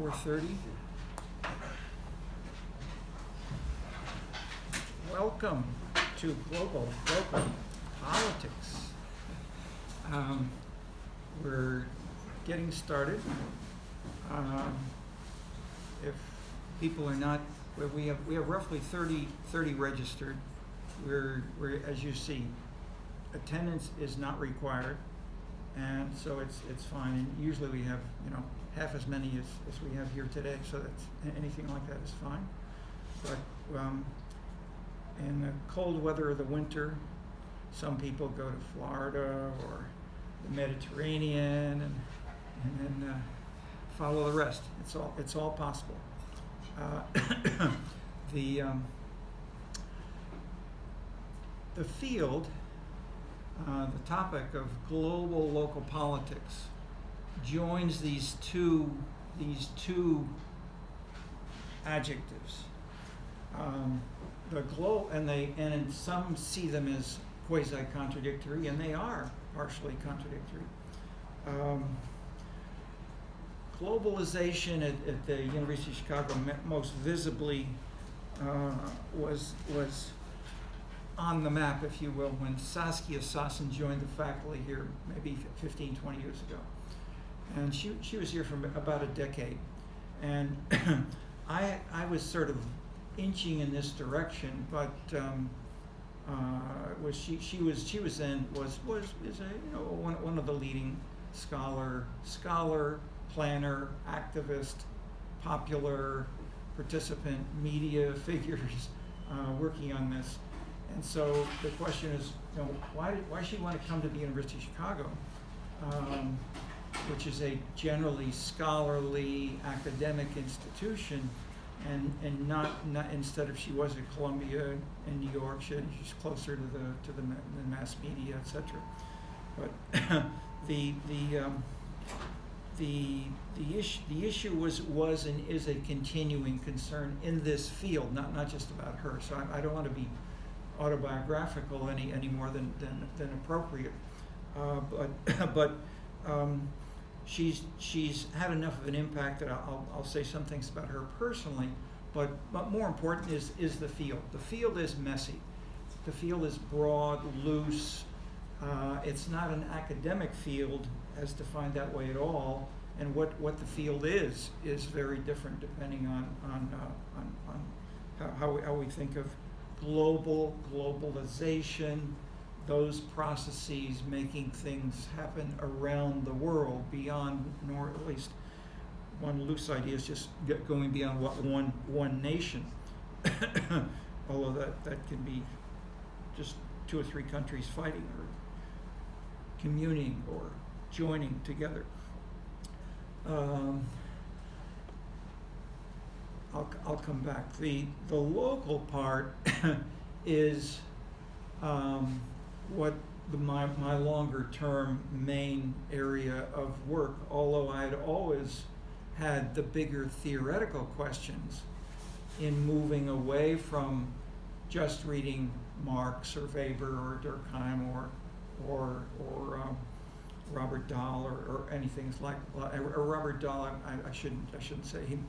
4:30. Welcome to Global Politics. We're getting started. If people are not, we have roughly 30 registered. We're as you see, attendance is not required, and so it's fine. And usually we have half as many as we have here today, so that's anything like that is fine. But in the cold weather of the winter, some people go to Florida or the Mediterranean and then follow the rest. It's all possible. The field, the topic of global local politics, joins these two adjectives. And some see them as quasi-contradictory, and they are partially contradictory. Globalization at the University of Chicago most visibly was on the map, if you will, when Saskia Sassen joined the faculty here maybe 15, 20 years ago. And she was here for about a decade. And I was sort of inching in this direction, but she was then one of the leading scholar, planner, activist, popular participant, media figures working on this. And so the question is, why she want to come to the University of Chicago, which is a generally scholarly academic institution, and not instead of she was at Columbia in New York, she's closer to the mass media, etc. But the issue was and is a continuing concern in this field, not just about her. So I don't want to be autobiographical any more than appropriate, but she's had enough of an impact that I'll say some things about her personally, but more important is the field. The field is messy. The field is broad, loose. It's not an academic field as defined that way at all, and what the field is very different depending on how we think of globalization, those processes making things happen around the world beyond, nor at least one loose idea is just going beyond what one nation, although that can be just 2 or 3 countries fighting or communing or joining together. I'll come back. The local part is what my longer term main area of work, although I had always had the bigger theoretical questions in moving away from just reading Marx or Weber or Durkheim or Robert Dahl or anything like, or Robert Dahl. I shouldn't say him.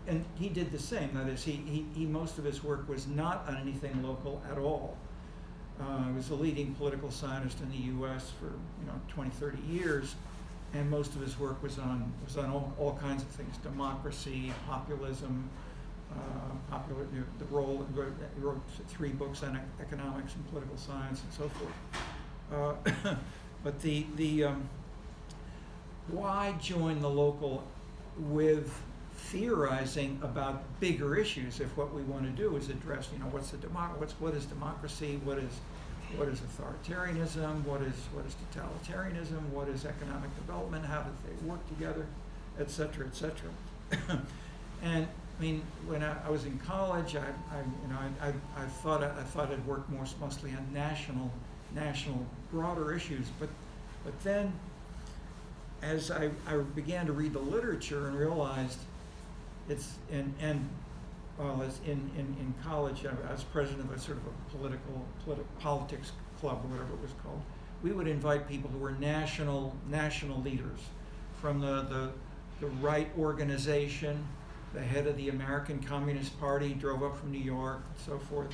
And he did the same. That is, he most of his work was not on anything local at all. He was a leading political scientist in the U.S. for 20, 30 years, and most of his work was on all kinds of things: democracy, populism, the role. He wrote 3 books on economics and political science and so forth. But the why join the local with theorizing about bigger issues if what we want to do is address, what is democracy, what is authoritarianism, what is totalitarianism, what is economic development, how do they work together, etc., etc. And I mean, when I was in college, I thought I'd work mostly on national broader issues, but then as I began to read the literature and realized it's in college, I was president of a sort of a politics club or whatever it was called. We would invite people who were national leaders from the right organization. The head of the American Communist Party drove up from New York, and so forth.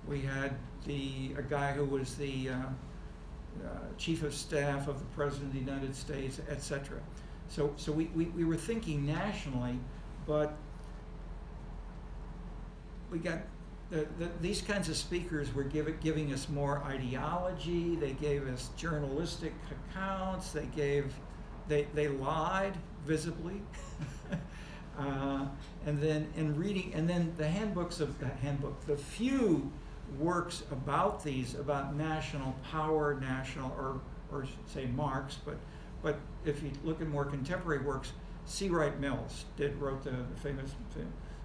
We had a guy who was the chief of staff of the President of the United States, etc. So we were thinking nationally, but we got these kinds of speakers were giving us more ideology. They gave us journalistic accounts. They lied visibly. And then the few works about national power, or say Marx, but if you look at more contemporary works, C. Wright Mills wrote the famous,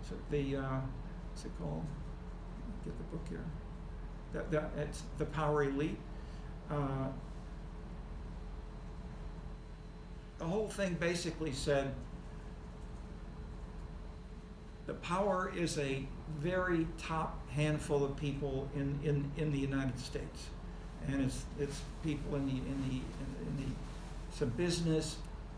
so what's it called? Get the book here. It's The Power Elite. The whole thing basically said the power is a very top handful of people in the United States, and it's people in the some business,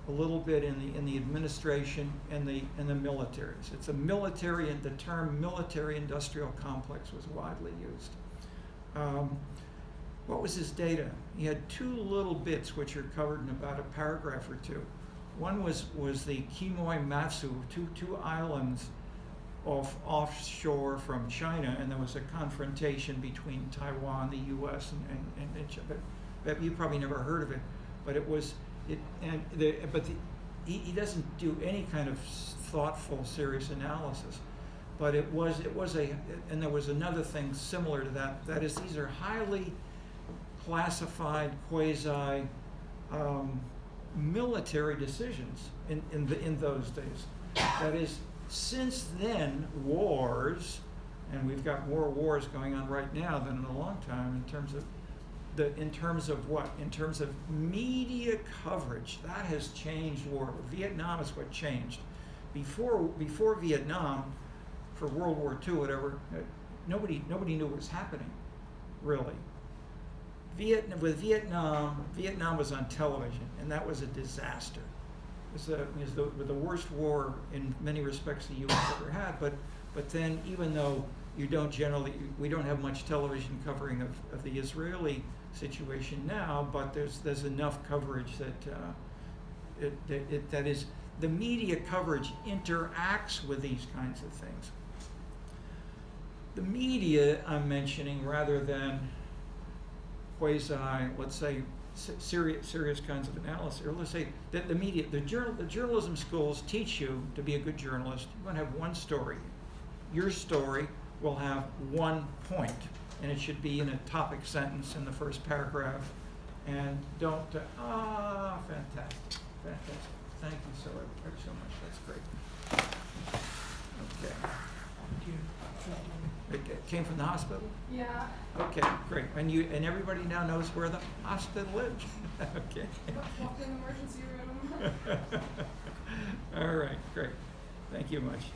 a little bit in the administration and the militaries. It's a military, and the term military-industrial complex was widely used. What was his data? He had two little bits which are covered in about a paragraph or two. One was the Quemoy Matsu, two islands offshore from China, and there was a confrontation between Taiwan, the U.S., and China. But you probably never heard of it, but it was it. He doesn't do any kind of thoughtful, serious analysis. But it was and there was another thing similar to that. That is, these are highly classified quasi military decisions in those days. That is, since then, wars, and we've got more wars going on right now than in a long time in terms of what? In terms of media coverage, that has changed war. Vietnam is what changed. Before Vietnam, for World War II, whatever, nobody knew what was happening, really. With Vietnam was on television, and that was a disaster. It was the worst war in many respects the U.S. ever had. But then, even though we don't have much television covering of the Israeli situation now, but there's enough coverage that is, the media coverage interacts with these kinds of things. The media I'm mentioning, rather than quasi, let's say, serious kinds of analysis, or let's say that the media, the journalism schools teach you to be a good journalist. You're going to have one story. Your story will have one point, and it should be in a topic sentence in the first paragraph. And don't, fantastic. Thank you so much. That's great. Okay. Thank you. It came from the hospital? Yeah. Okay, great. And everybody now knows where the hospital is. Okay. Walk in the emergency room. All right, great. Thank you much.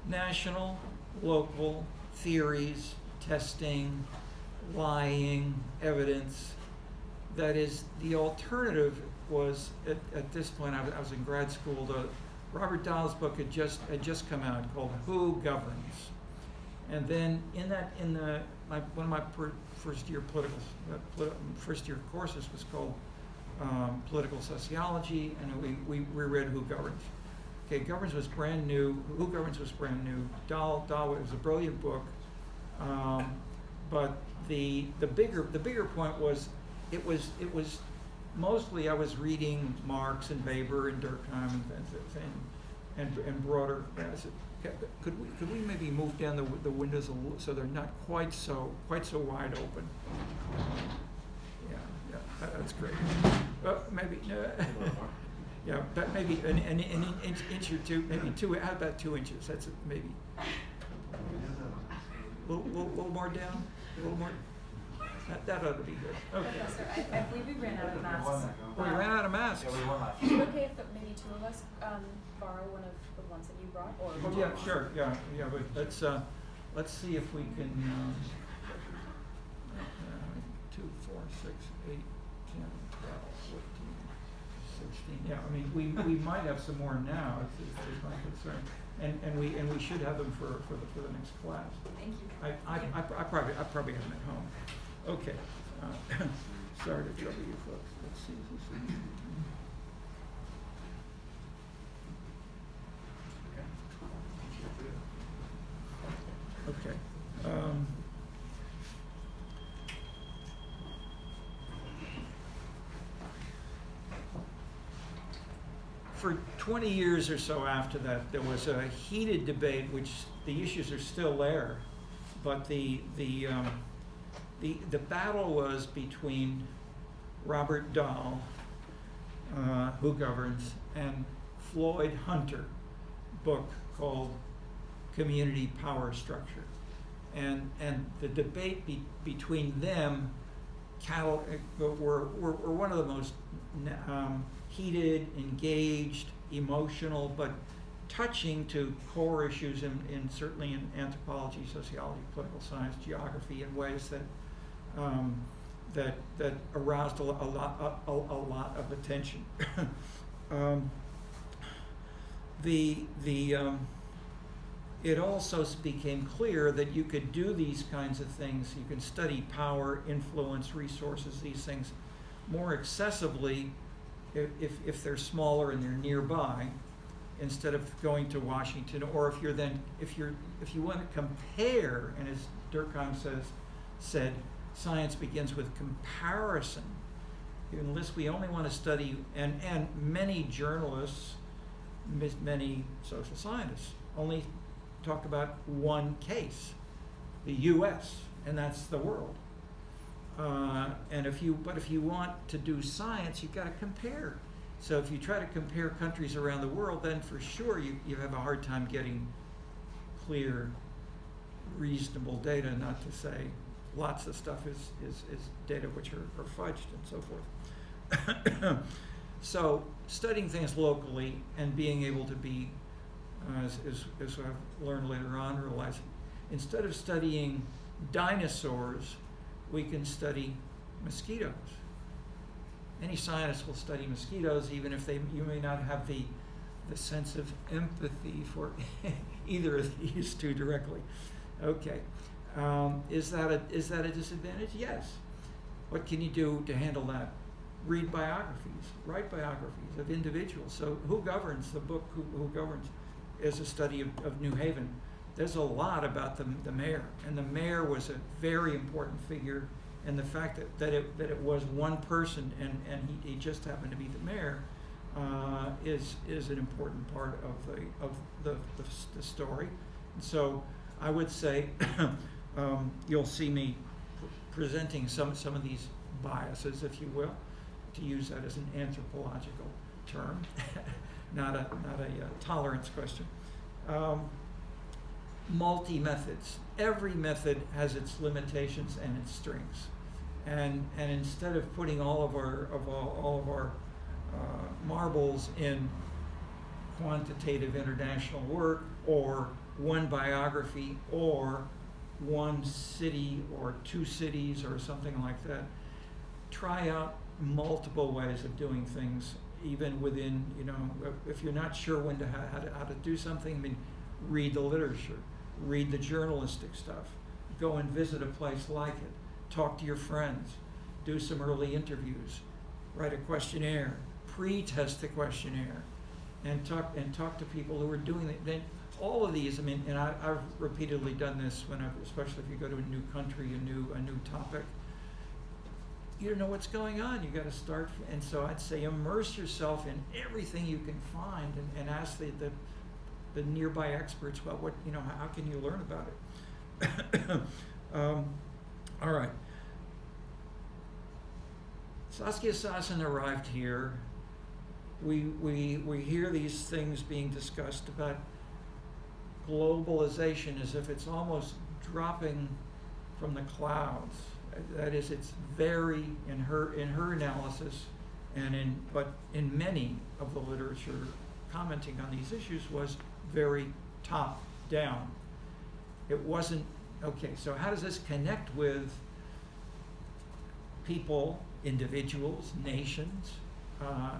National, local theories, testing, lying, evidence. That is, the alternative was, at this point, I was in grad school, Robert Dahl's book had just come out called Who Governs? And then one of my first year courses was called Political Sociology, and we read Who Governs. Okay, Governs was brand new. Who Governs was brand new. Dahl was a brilliant book, but the bigger point was, it was mostly I was reading Marx and Weber and Durkheim and broader. Could we maybe move down the windows a little so they're not quite so wide open? Yeah, that's great. Maybe yeah, but maybe an inch or two, maybe two. How about 2 inches? That's maybe. A little more down. A little more. That ought to be good. Okay. Professor, I believe we ran out of masks. We ran out of masks. Is it okay if maybe two of us borrow one of the ones that you brought? Or yeah, sure. Yeah, but let's. let's see if we can, 2, 4, 6, 8, 10, 12, 14, 16. Yeah, I mean, we might have some more now, is my concern. And we should have them for the next class. Thank you. I probably have them at home. Okay. Sorry to trouble you folks. Let's see. Okay. For 20 years or so after that, there was a heated debate, which the issues are still there, but the battle was between Robert Dahl, Who Governs, and Floyd Hunter, book called Community Power Structure. And the debate between them were one of the most heated, engaged, emotional, but touching to core issues certainly in anthropology, sociology, political science, geography, in ways that aroused a lot of attention. It also became clear that you could do these kinds of things. You can study power, influence, resources, these things more accessibly if they're smaller and they're nearby, instead of going to Washington. Or if you want to compare, and as Durkheim said, science begins with comparison. Unless we only want to study, and many journalists, many social scientists only talk about one case, the U.S., and that's the world. And if you want to do science, you've got to compare. So if you try to compare countries around the world, then for sure you have a hard time getting clear, reasonable data. Not to say lots of stuff is data which are fudged and so forth. So studying things locally and being able to be, as I've learned later on, realize instead of studying dinosaurs, we can study mosquitoes. Any scientist will study mosquitoes, even if you may not have the sense of empathy for either of these two directly. Okay, is that a disadvantage? Yes. What can you do to handle that? Read biographies, write biographies of individuals. So Who Governs, the book Who Governs, is a study of New Haven. There's a lot about the mayor, and the mayor was a very important figure, and the fact that it was one person and he just happened to be the mayor is an important part of the story. And so I would say you'll see me presenting some of these biases, if you will, to use that as an anthropological term, not a tolerance question. Multi-methods. Every method has its limitations and its strengths, and instead of putting all of our marbles in quantitative international work, or one biography, or one city or two cities or something like that, try out multiple ways of doing things, even within, if you're not sure how to do something. I mean, read the literature, read the journalistic stuff, go and visit a place like it, talk to your friends, do some early interviews, write a questionnaire, pre-test the questionnaire, and talk to people who are doing it. Then all of these, I mean, and I've repeatedly done this especially if you go to a new country, a new topic. You don't know what's going on. You got to start, and so I'd say immerse yourself in everything you can find, and ask the nearby experts about what, how can you learn about it. All right. Saskia Sassen arrived here. We hear these things being discussed about globalization as if it's almost dropping from the clouds. That is, it's very, in her analysis, but in many of the literature commenting on these issues, was very top down. It wasn't, okay, so how does this connect with people, individuals, nations,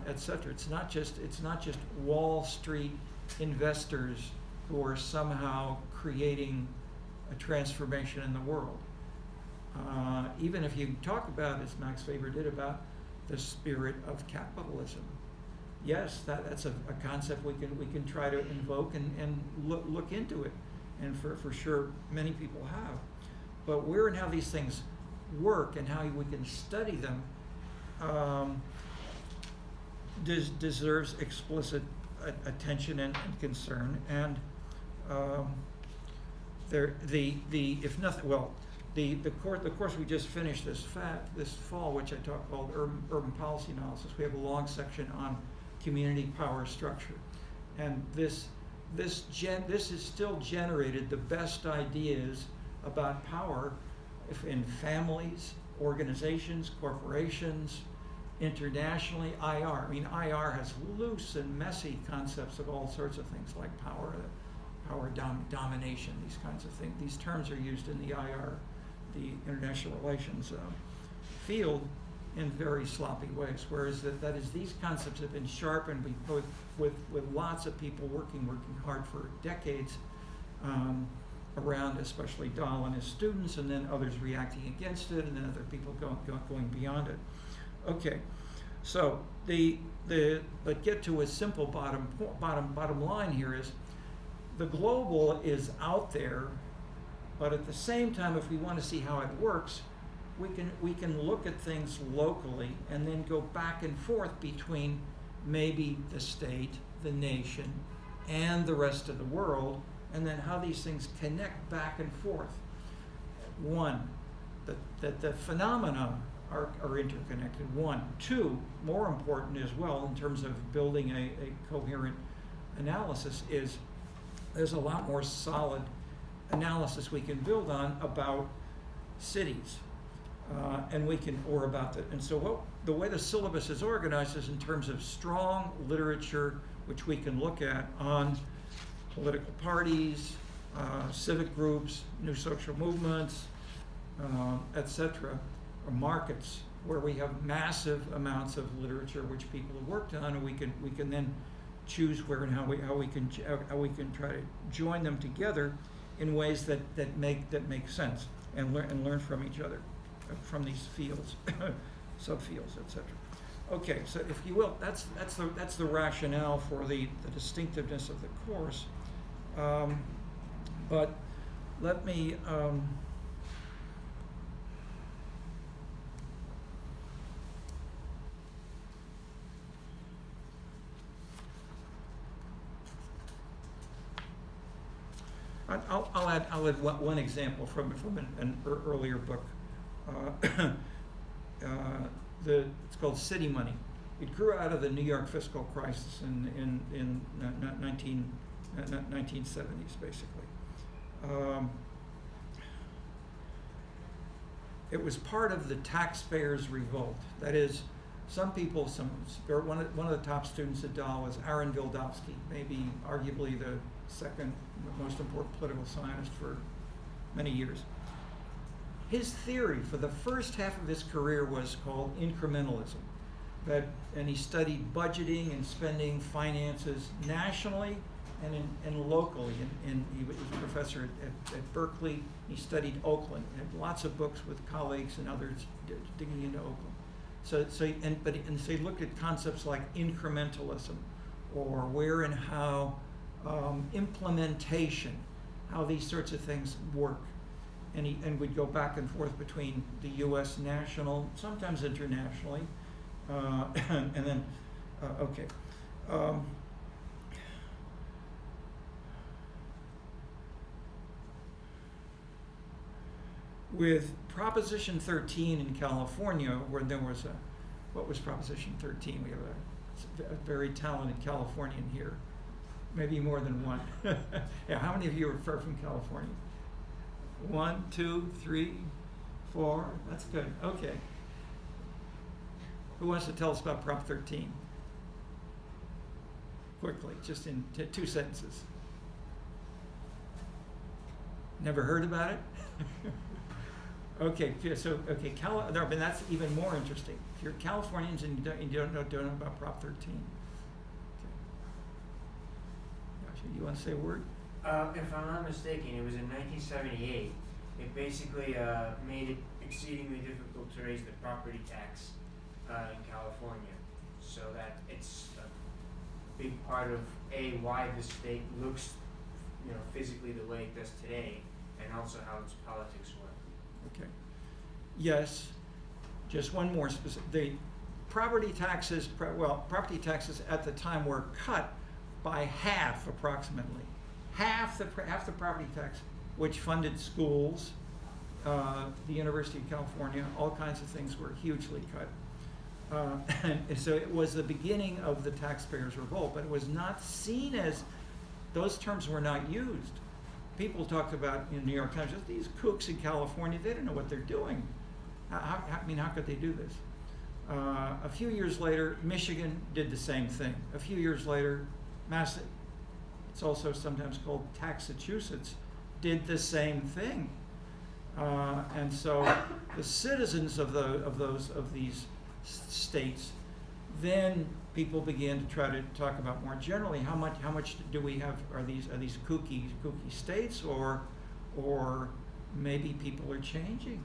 et cetera? It's not just Wall Street investors who are somehow creating a transformation in the world. Even if you talk about, as Max Weber did, about the spirit of capitalism, yes, that's a concept we can try to invoke and look into it, and for sure many people have. But where and how these things work and how we can study them deserves explicit attention and concern. And if nothing, well, the course we just finished this fall, which I called urban policy analysis. We have a long section on community power structure, and this has still generated the best ideas about power in families, organizations, corporations, internationally. IR, I mean, IR has loose and messy concepts of all sorts of things like power domination, these kinds of things. These terms are used in the IR, the international relations field, in very sloppy ways, whereas that is, these concepts have been sharpened with lots of people working hard for decades around, especially Dahl and his students, and then others reacting against it, and then other people going beyond it. Okay, so but get to a simple bottom line here is, the global is out there, but at the same time, if we want to see how it works, we can look at things locally and then go back and forth between maybe the state, the nation, and the rest of the world, and then how these things connect back and forth. One, that the phenomena are interconnected. One. Two, more important as well in terms of building a coherent analysis, is there's a lot more solid analysis we can build on about cities. And so the way the syllabus is organized is in terms of strong literature, which we can look at on political parties, civic groups, new social movements, et cetera, or markets, where we have massive amounts of literature which people have worked on, and we can then choose where and how we can try to join them together in ways that make sense, and learn from each other, from these fields, subfields, etc. Okay, so if you will, that's the rationale for the distinctiveness of the course. But let me I'll add one example from an earlier book. It's called City Money. It grew out of the New York fiscal crisis in 1970s, basically. It was part of the taxpayers' revolt. That is, some people, one of the top students at Dahl was Aaron Wildavsky, maybe arguably the second most important political scientist for many years. His theory for the first half of his career was called incrementalism. And he studied budgeting and spending, finances nationally and locally. And he was a professor at Berkeley. He studied Oakland. He had lots of books with colleagues and others digging into Oakland. So he looked at concepts like incrementalism, or where and how implementation, how these sorts of things work. And we'd go back and forth between the U.S. national, sometimes internationally, and then, okay. With Proposition 13 in California, where there was what was Proposition 13? We have a very talented Californian here, maybe more than one. Yeah, how many of you are from California? 1, 2, 3, 4. That's good. Okay. Who wants to tell us about Prop 13? Quickly, just in 2 sentences. Never heard about it? Okay, so no, but that's even more interesting. If you're Californians and you don't know about Prop 13. Okay. Gotcha. You want to say a word? If I'm not mistaken, it was in 1978. It basically made it exceedingly difficult to raise the property tax in California, so that it's a big part of why the state looks, physically the way it does today, and also how its politics work. Okay. Yes. Just one more specific. The property taxes at the time were cut by half, approximately. Half the property tax, which funded schools, the University of California, all kinds of things were hugely cut. And so it was the beginning of the taxpayers' revolt, but it was not seen as, those terms were not used. People talked about in New York Times, just these kooks in California, they don't know what they're doing. How could they do this? A few years later, Michigan did the same thing. A few years later, it's also sometimes called Taxachusetts, did the same thing. And so the citizens of these states, then people began to try to talk about more generally how much do we have, are these kooky states, or maybe people are changing,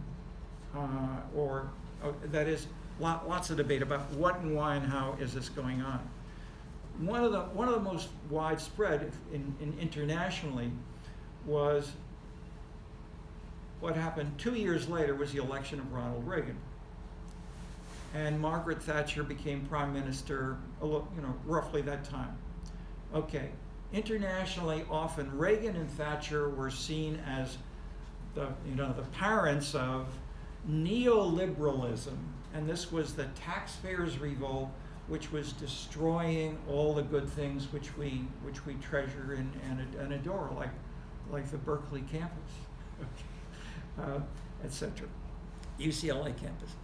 that is lots of debate about what and why and how is this going on. One of the most widespread internationally was what happened 2 years later was the election of Ronald Reagan. And Margaret Thatcher became prime minister, roughly that time. Okay, internationally, often Reagan and Thatcher were seen as the parents of neoliberalism, and this was the taxpayers' revolt, which was destroying all the good things which we treasure and adore, like the Berkeley campus, etc. UCLA campus.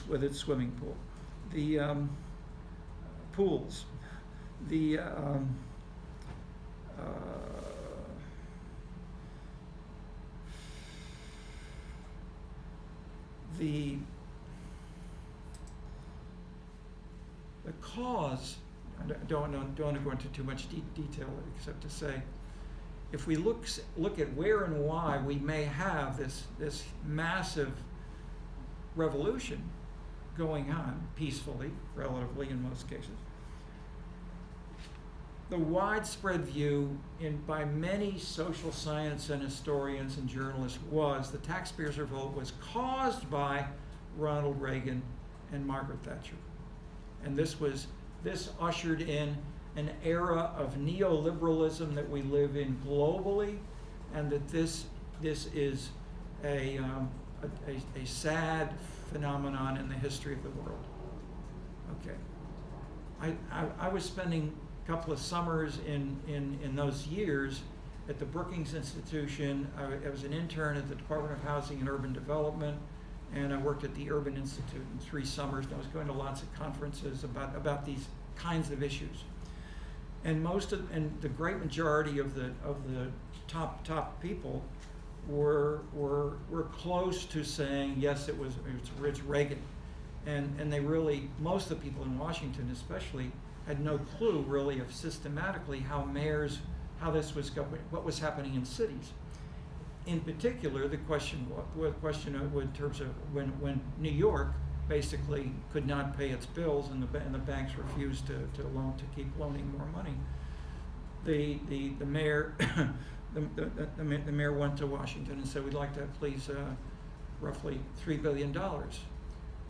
With its swimming pool, the pools, the cause. I don't want to go into too much detail, except to say, if we look at where and why we may have this massive revolution going on peacefully, relatively in most cases, the widespread view by many social science and historians and journalists was the taxpayers' revolt was caused by Ronald Reagan and Margaret Thatcher, and this ushered in an era of neoliberalism that we live in globally, and that this is a sad phenomenon in the history of the world. Okay, I was spending a couple of summers in those years at the Brookings Institution. I was an intern at the Department of Housing and Urban Development, and I worked at the Urban Institute in 3 summers. And I was going to lots of conferences about these kinds of issues. And the great majority of the top people were close to saying yes, it's Reagan, and they really, most of the people in Washington especially, had no clue really of systematically how this was going, what was happening in cities. In particular, the question in terms of when New York basically could not pay its bills, and the banks refused to keep loaning more money. The mayor the mayor went to Washington and said, we'd like to please roughly $3 billion,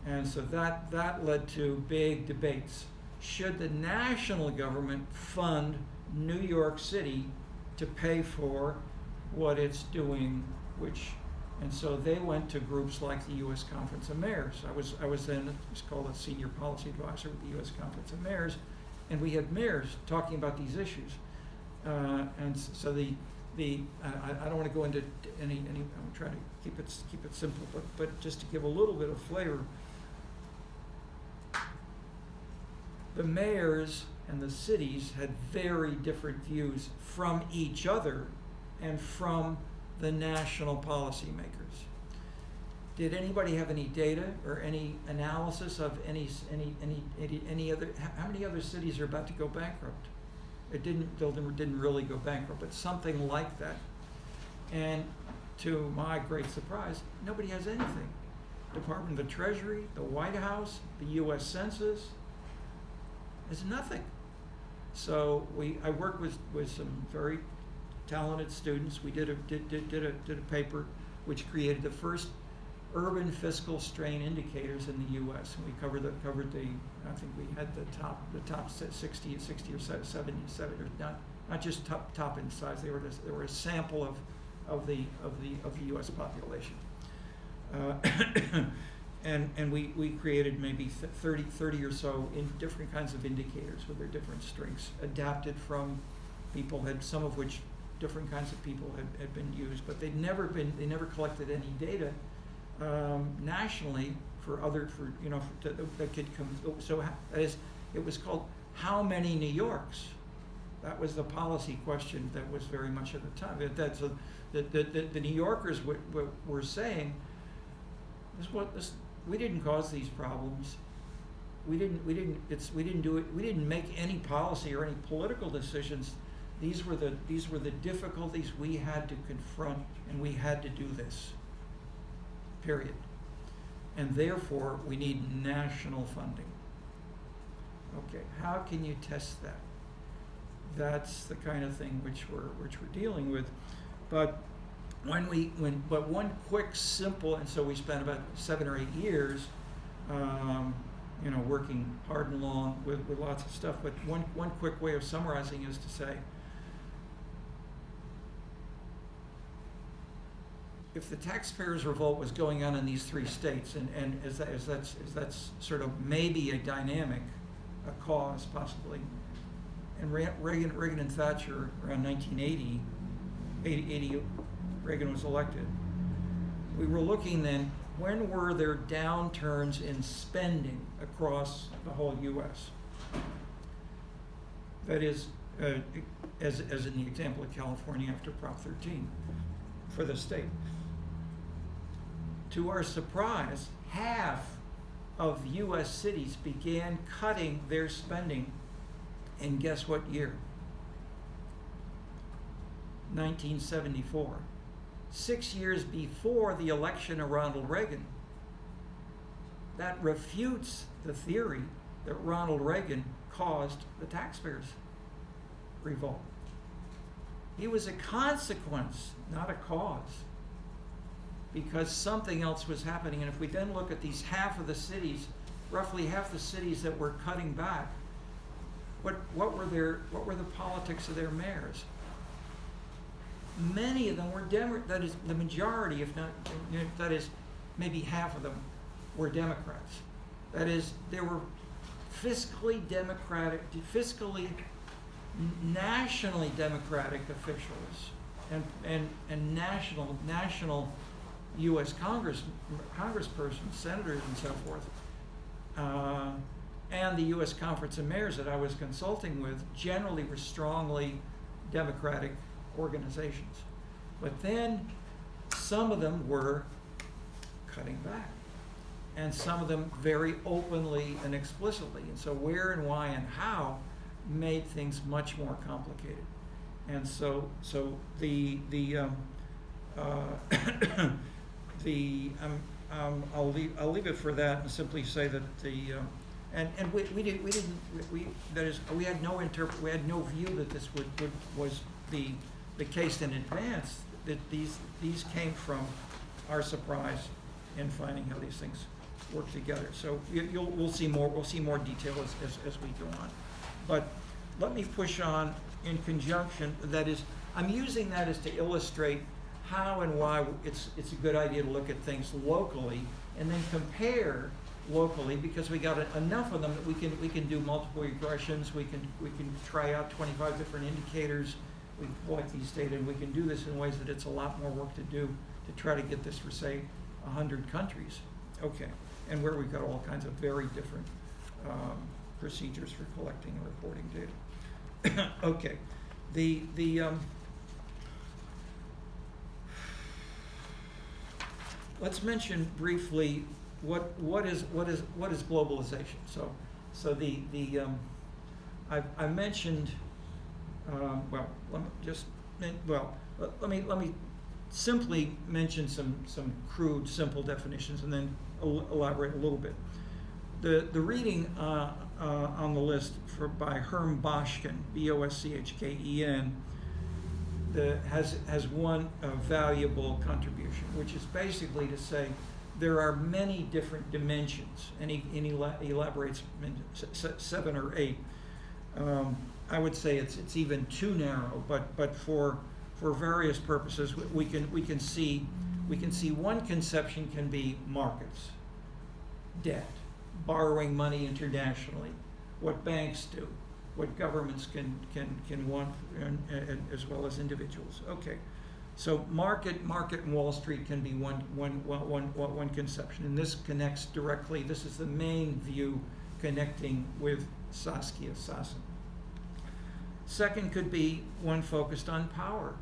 and so that led to big debates. Should the national government fund New York City to pay for what it's doing, and so they went to groups like the U.S. Conference of Mayors. I was then, it was called a senior policy advisor with the U.S. Conference of Mayors, and we had mayors talking about these issues. And so I don't want to go into any. I'm trying to keep it simple, but just to give a little bit of flavor. The mayors and the cities had very different views from each other and from the national policymakers. Did anybody have any data or any analysis of any other, how many other cities are about to go bankrupt? It didn't really go bankrupt, but something like that. And to my great surprise, nobody has anything. Department of the Treasury, the White House, the U.S. Census, there's nothing. So I worked with some very talented students. We did a paper which created the first urban fiscal strain indicators in the U.S. And we covered the I think we had the top 60 or 70, or not just top in size. They were a sample of the U.S. population. And we created maybe 30 or so in different kinds of indicators with their different strengths, adapted from people, some of which different kinds of people had been used, but they never collected any data nationally that could come. So it was called how many New Yorks? That was the policy question that was very much at the time. The New Yorkers were saying, we didn't cause these problems. We didn't make any policy or any political decisions. These were the difficulties we had to confront, and we had to do this. Period. And therefore, we need national funding. Okay, how can you test that? That's the kind of thing which we're dealing with. But one quick, simple, and so we spent about 7 or 8 years, working hard and long with lots of stuff. But one quick way of summarizing is to say, if the taxpayers' revolt was going on in these 3 states, and as that's sort of maybe a dynamic, a cause possibly, and Reagan and Thatcher around 1980, Reagan was elected. We were looking then, when were there downturns in spending across the whole U.S.? That is, as in the example of California after Prop 13 for the state. To our surprise, half of U.S. cities began cutting their spending in guess what year? 1974. 6 years before the election of Ronald Reagan. That refutes the theory that Ronald Reagan caused the taxpayers' revolt. He was a consequence, not a cause, because something else was happening. And if we then look at these roughly half the cities that were cutting back, what were the politics of their mayors? Many of them were that is the majority, if not, that is maybe half of them were Democrats. That is, there were fiscally democratic, nationally democratic officials and national U.S. congresspersons, senators, and so forth, and the U.S. Conference of Mayors that I was consulting with generally were strongly Democratic organizations. But then some of them were cutting back, and some of them very openly and explicitly. And so where and why and how made things much more complicated. And so I'll leave it for that and simply say that we had no view that this was the case in advance. That these came from our surprise in finding how these things work together. So we'll see more detail as we go on. But let me push on in conjunction. That is, I'm using that as to illustrate how and why it's a good idea to look at things locally and then compare locally, because we got enough of them that we can do multiple regressions. We can try out 25 different indicators. We collect these data, and we can do this in ways that it's a lot more work to do to try to get this for, say, 100 countries. Okay, and where we've got all kinds of very different procedures for collecting and reporting data. Okay, let's mention briefly what is globalization. So I mentioned let me simply mention some crude, simple definitions and then elaborate a little bit. The reading on the list by Herm Boschken, Boschken, has one valuable contribution, which is basically to say there are many different dimensions, and he elaborates 7 or 8. I would say it's even too narrow, but for various purposes we can see one conception can be markets, debt, borrowing money internationally, what banks do, what governments can want, as well as individuals. Okay, so market and Wall Street can be one conception, and this connects directly. This is the main view connecting with Saskia Sassen. Second could be one focused on power,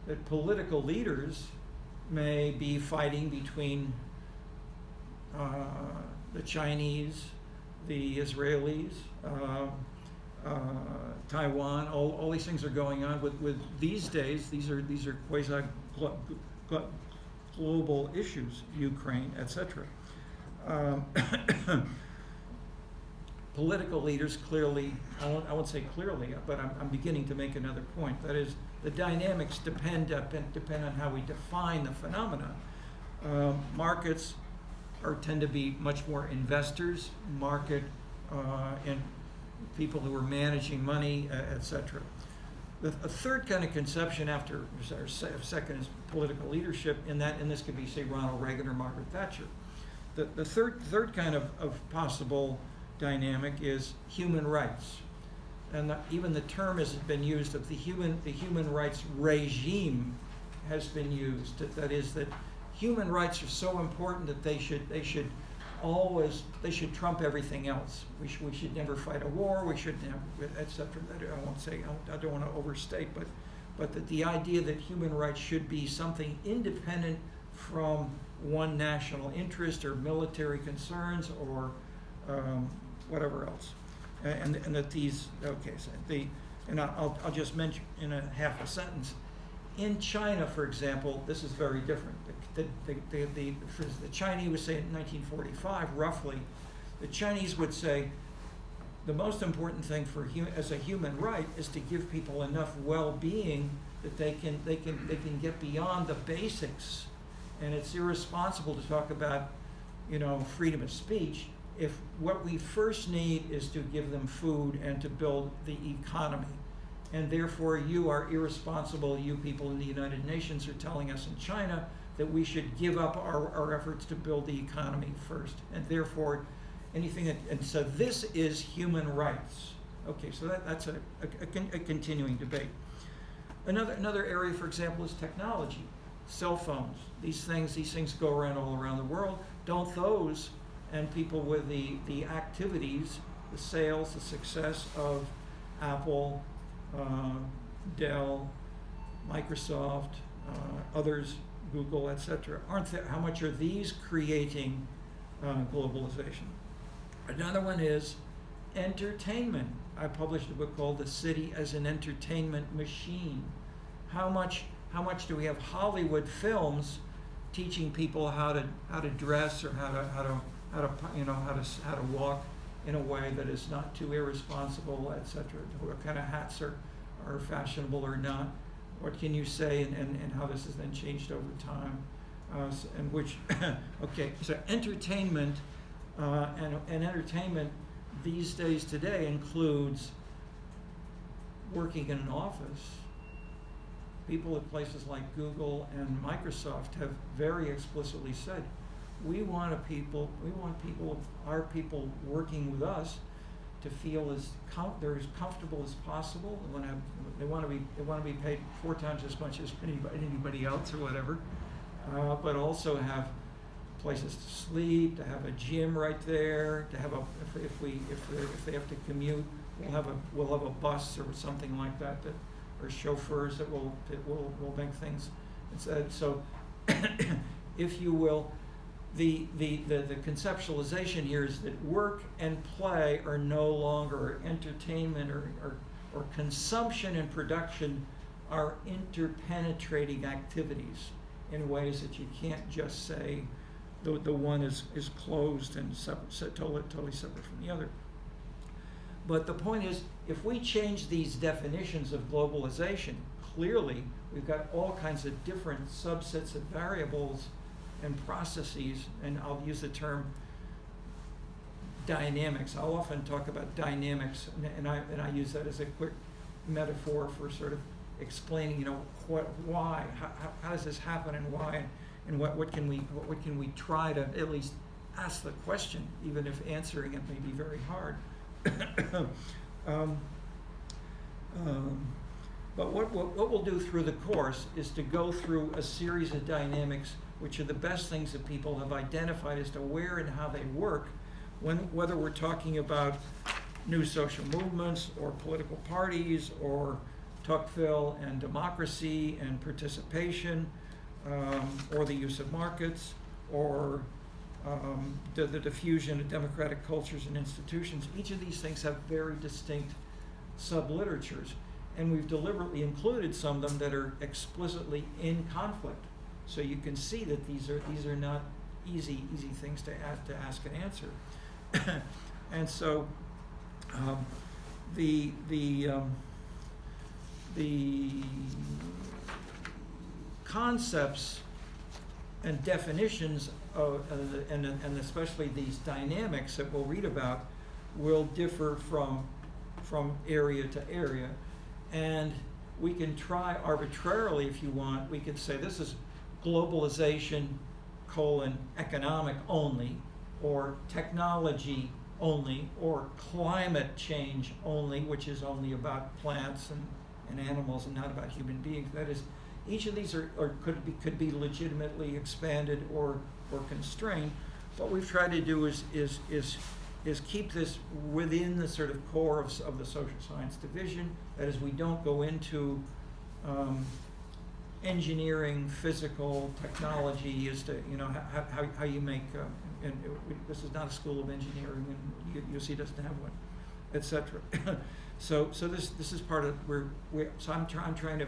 that political leaders may be fighting between the Chinese, the Israelis, Taiwan. All these things are going on with these days. These are quasi global issues, Ukraine, etc. Political leaders clearly, I won't say clearly, but I'm beginning to make another point. That is, the dynamics depend on how we define the phenomena. Markets tend to be much more investors, and people who are managing money, etc. A third kind of conception after second is political leadership, and this could be, say, Ronald Reagan or Margaret Thatcher. The third kind of possible dynamic is human rights, and even the term has been used of the human rights regime has been used. That is, that human rights are so important that they should trump everything else. We should never fight a war. We should never, etc. I won't say. I don't want to overstate, but that the idea that human rights should be something independent from one national interest or military concerns or whatever else, and that these I'll just mention in a half a sentence. In China, for example, this is very different. The Chinese would say in 1945, roughly, the Chinese would say the most important thing as a human right is to give people enough well-being that they can get beyond the basics, and it's irresponsible to talk about freedom of speech if what we first need is to give them food and to build the economy. And therefore you are irresponsible, you people in the United Nations are telling us in China that we should give up our efforts to build the economy first. And therefore and so this is human rights. Okay, so that's a continuing debate. Another area, for example, is technology. Cell phones, these things go around all around the world. Don't those and people with the activities, the sales, the success of Apple, Dell, Microsoft, others, Google, etc. How much are these creating globalization? Another one is entertainment. I published a book called The City as an Entertainment Machine. How much do we have Hollywood films teaching people how to dress or how to walk in a way that is not too irresponsible, etc. What kind of hats are fashionable or not? What can you say, and how this has then changed over time? And which, okay, so entertainment and entertainment these days today includes working in an office. People at places like Google and Microsoft have very explicitly said, we want our people working with us to feel they're as comfortable as possible. They want to be paid 4 times as much as anybody else or whatever, but also have places to sleep, to have a gym right there, to have a, if they have to commute, we'll have a bus or something like that, or chauffeurs that will make things. So, if you will, the conceptualization here is that work and play are no longer entertainment or consumption and production are interpenetrating activities in ways that you can't just say the one is closed and totally separate from the other. But the point is, if we change these definitions of globalization, clearly we've got all kinds of different subsets of variables and processes, and I'll use the term dynamics. I'll often talk about dynamics, and I use that as a quick metaphor for sort of explaining, why, how does this happen, and why, and what can we try to at least ask the question, even if answering it may be very hard. But what we'll do through the course is to go through a series of dynamics, which are the best things that people have identified as to where and how they work, whether we're talking about new social movements or political parties or Tocqueville and democracy and participation, or the use of markets, or the diffusion of democratic cultures and institutions. Each of these things have very distinct subliteratures, and we've deliberately included some of them that are explicitly in conflict. So you can see that these are not easy things to ask and answer. And so the concepts and definitions of, and especially these dynamics that we'll read about will differ from area to area. And we can try arbitrarily, if you want, we could say this is globalization, economic only, or technology only, or climate change only, which is only about plants and animals and not about human beings. That is, each of these could be legitimately expanded or constrained. What we've tried to do is keep this within the sort of core of the social science division. That is, we don't go into engineering, physical, technology as to how you make. This is not a school of engineering, and UC doesn't have one, etc. So this is part of so I'm trying to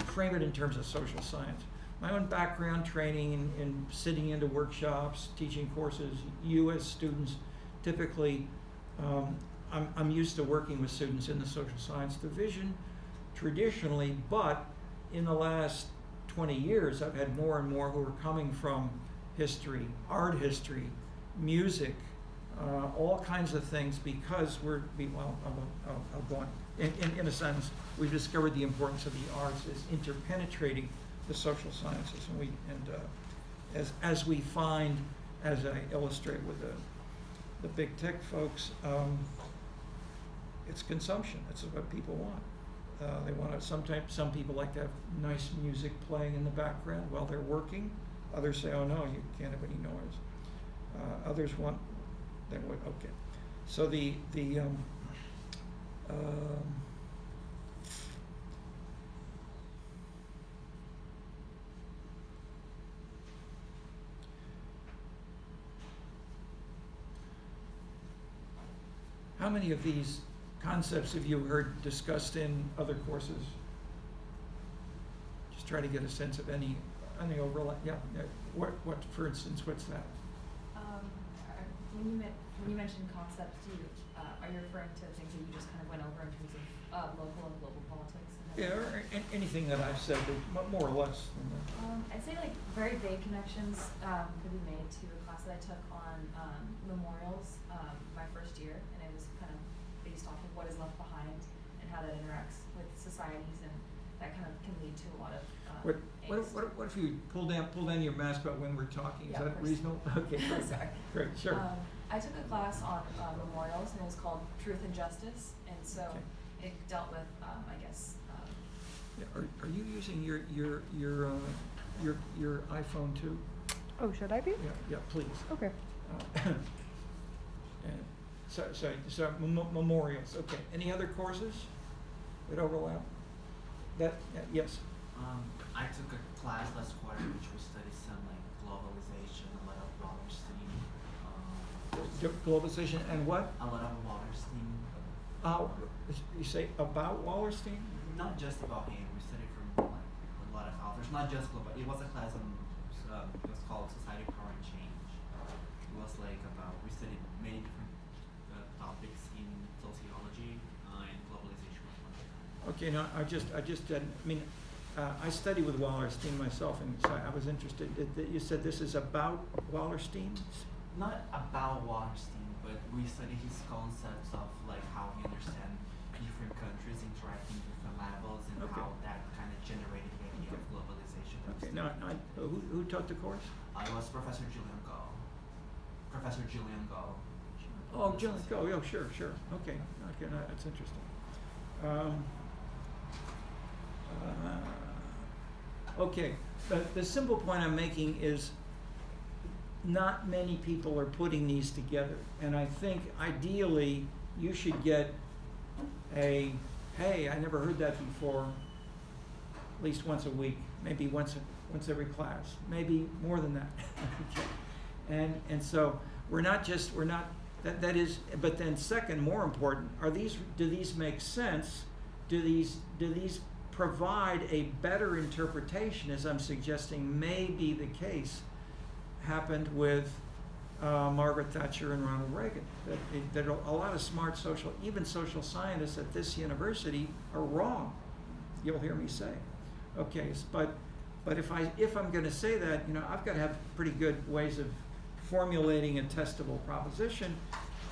frame it in terms of social science. My own background, training in sitting into workshops, teaching courses, you as students, typically, I'm used to working with students in the social science division traditionally, but in the last 20 years, I've had more and more who are coming from history, art history, music, all kinds of things, because I'll go on. In a sense, we've discovered the importance of the arts as interpenetrating the social sciences, and as we find, as I illustrate with the big tech folks, it's consumption. It's what people want. They want to. Sometimes some people like to have nice music playing in the background while they're working. Others say, "Oh no, you can't have any noise." Others want. They would. Okay. So how many of these concepts have you heard discussed in other courses? Just try to get a sense of any overlap. Yeah. What for instance, what's that? When you mentioned concepts, are you referring to things that you just kind of went over in terms of local and global politics? Yeah, or anything that I've said, more or less. I'd say like very vague connections could be made to a class that I took on memorials my first year, and it was kind of based off of what is left behind and how that interacts with societies, and that kind of can lead to a lot of What if you pull down your mask about when we're talking? Is that reasonable? Okay, great. Sorry. Great, sure. I took a class on memorials, and it was called Truth and Justice, and so it dealt with, I guess. Are you using your iPhone too? Oh, should I be? Yeah, please. Okay. And so memorials, okay. Any other courses that overlap? Yes? I took a class last quarter which we studied some like globalization, a lot of Wallerstein, Globalization and what? a lot of Wallerstein. You say about Wallerstein? Not just about him. We studied from like a lot of authors, not just global. It was a class on it was called Society, Power, and Change. It was like about we studied many different topics in sociology, and globalization was one of them. Okay, no, I just didn't, I mean, I study with Wallerstein myself, and so I was interested. You said this is about Wallerstein? Not about Wallerstein, but we study his concepts of like how he understands different countries interacting with different levels and Okay. how that kind of generated the idea of globalization. Okay, no, who taught the course? I was Professor Julian Go. Professor Julian Go. Oh, Jillian, go, yeah, sure, okay, no, that's interesting. Okay, the simple point I'm making is not many people are putting these together, and I think ideally you should get hey, I never heard that before, at least once a week, maybe once every class, maybe more than that. Okay. And so that is, but then second, more important, do these make sense? Do these provide a better interpretation, as I'm suggesting may be the case, happened with Margaret Thatcher and Ronald Reagan. That a lot of smart even social scientists at this university are wrong. You'll hear me say. Okay, but if I'm going to say that, I've got to have pretty good ways of formulating a testable proposition,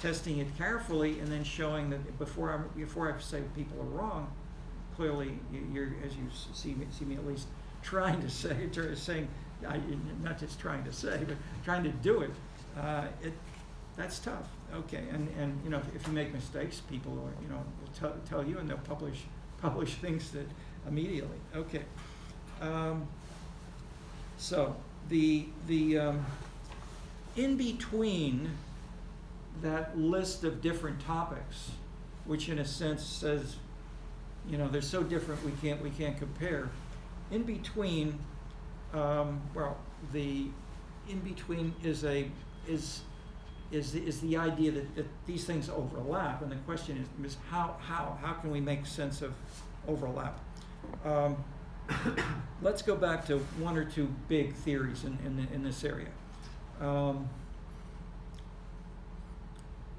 testing it carefully, and then showing that before I say people are wrong, clearly you're, as you see me at least trying to say, not just trying to say, but trying to do it. That's tough. Okay, and if you make mistakes, people will tell you, and they'll publish things that immediately. Okay. So the in between that list of different topics, which in a sense says, they're so different we can't compare. In between, the in between is the idea that these things overlap, and the question is how can we make sense of overlap? Let's go back to one or two big theories in this area.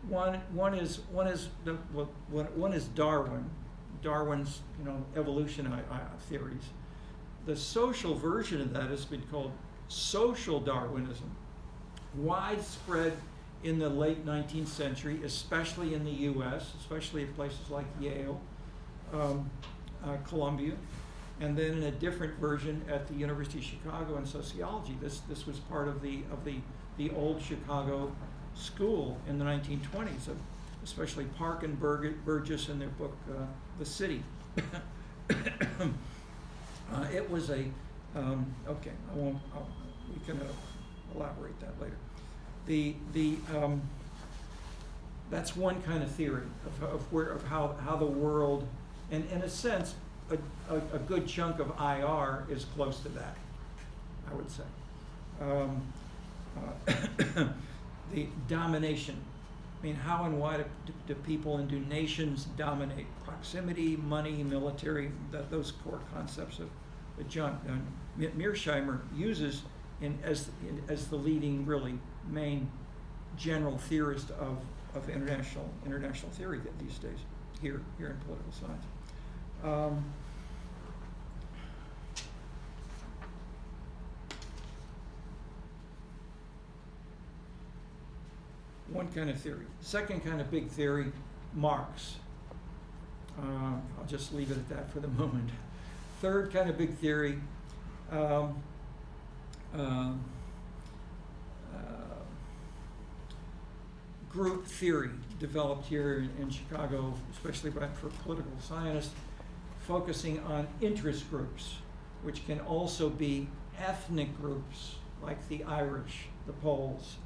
One is Darwin's evolution theories. The social version of that has been called social Darwinism, widespread in the late 19th century, especially in the U.S., especially at places like Yale, Columbia, and then in a different version at the University of Chicago in sociology. This was part of the old Chicago school in the 1920s, especially Park and Burgess in their book The City. It was a okay. We can elaborate that later. That's one kind of theory of how the world, and in a sense, a good chunk of IR is close to that, I would say. The domination. I mean, how and why do people and do nations dominate? Proximity, money, military, those core concepts of that John Mearsheimer uses as the leading, really main general theorist of international theory these days here in political science. One kind of theory. Second kind of big theory, Marx. I'll just leave it at that for the moment. Third kind of big theory, group theory, developed here in Chicago, especially for political scientists, focusing on interest groups, which can also be ethnic groups like the Irish, the Poles,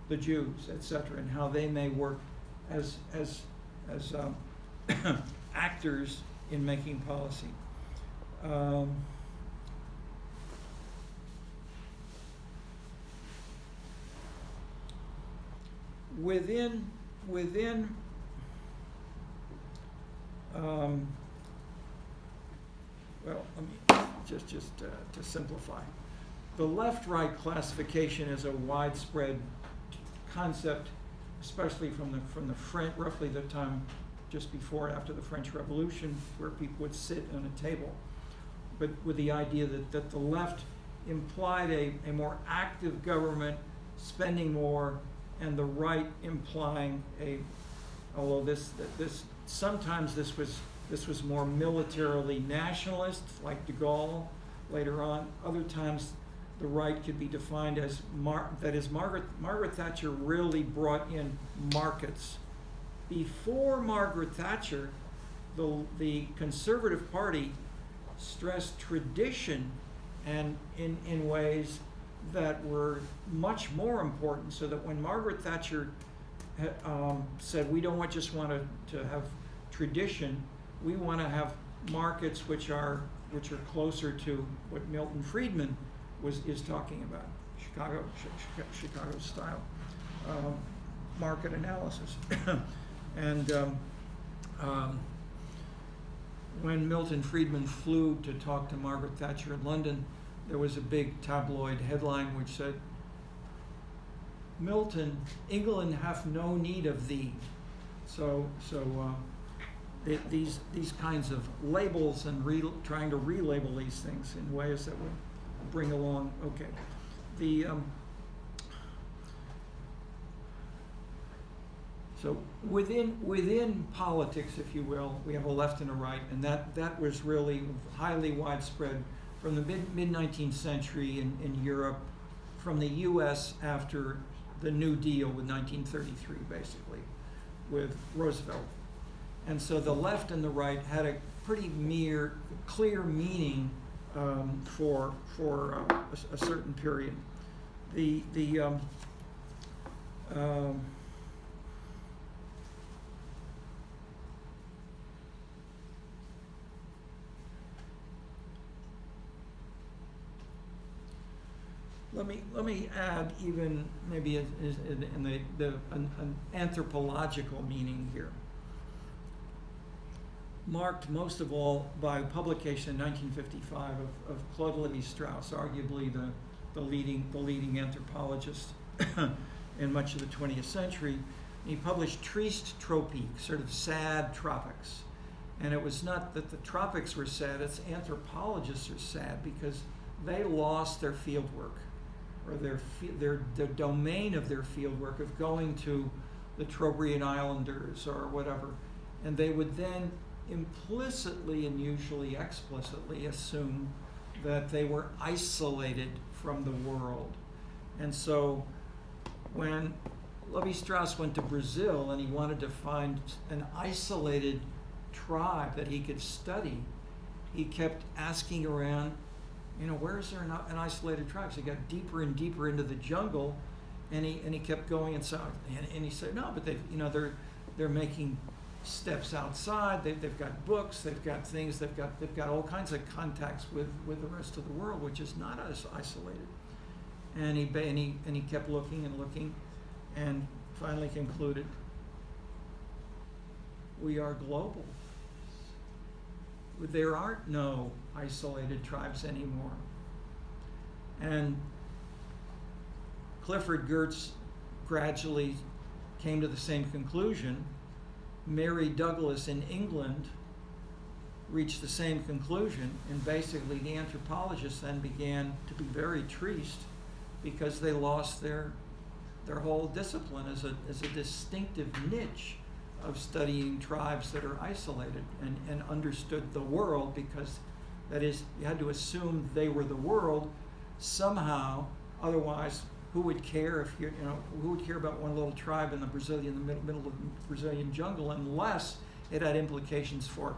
the Jews, etc., and how they may work as actors in making policy. Within well, let me just to simplify. The left-right classification is a widespread concept, especially from the French, roughly the time just before and after the French Revolution, where people would sit on a table, but with the idea that the left implied a more active government spending more, and the right implying although this sometimes this was more militarily nationalist, like de Gaulle later on. Other times the right could be defined as Margaret Thatcher really brought in markets. Before Margaret Thatcher, the Conservative Party stressed tradition, and in ways that were much more important, so that when Margaret Thatcher said, we don't just want to have tradition, we want to have markets which are closer to what Milton Friedman is talking about, Chicago style market analysis. And when Milton Friedman flew to talk to Margaret Thatcher in London, there was a big tabloid headline which said, Milton, England hath no need of thee. These kinds of labels and trying to relabel these things in ways that would bring along, so within politics, if you will, we have a left and a right, and that was really highly widespread from the mid-19th century in Europe, from the U.S. after the New Deal with 1933, basically, with Roosevelt. And so the left and the right had a pretty clear meaning for a certain period. Let me add even maybe an anthropological meaning here, marked most of all by publication in 1955 of Claude Lévi-Strauss, arguably the leading anthropologist in much of the 20th century. He published Triste Tropiques, sort of sad tropics. And it was not that the tropics were sad, it's anthropologists are sad because they lost their field work, or their domain of their field work of going to the Trobriand Islanders or whatever. And they would then implicitly and usually explicitly assume that they were isolated from the world. And so when Lévi-Strauss went to Brazil and he wanted to find an isolated tribe that he could study, he kept asking around, where is there an isolated tribe? So he got deeper and deeper into the jungle, and he kept going inside. And he said, no, but they're making steps outside. They've got books. They've got things. They've got all kinds of contacts with the rest of the world, which is not as isolated. And he kept looking and looking, and finally concluded, we are global. There aren't no isolated tribes anymore. And Clifford Geertz gradually came to the same conclusion. Mary Douglas in England reached the same conclusion, and basically the anthropologists then began to be very triste because they lost their whole discipline as a distinctive niche of studying tribes that are isolated and understood the world, because that is, you had to assume they were the world somehow. Otherwise, who would care who would care about one little tribe in the middle of the Brazilian jungle, unless it had implications for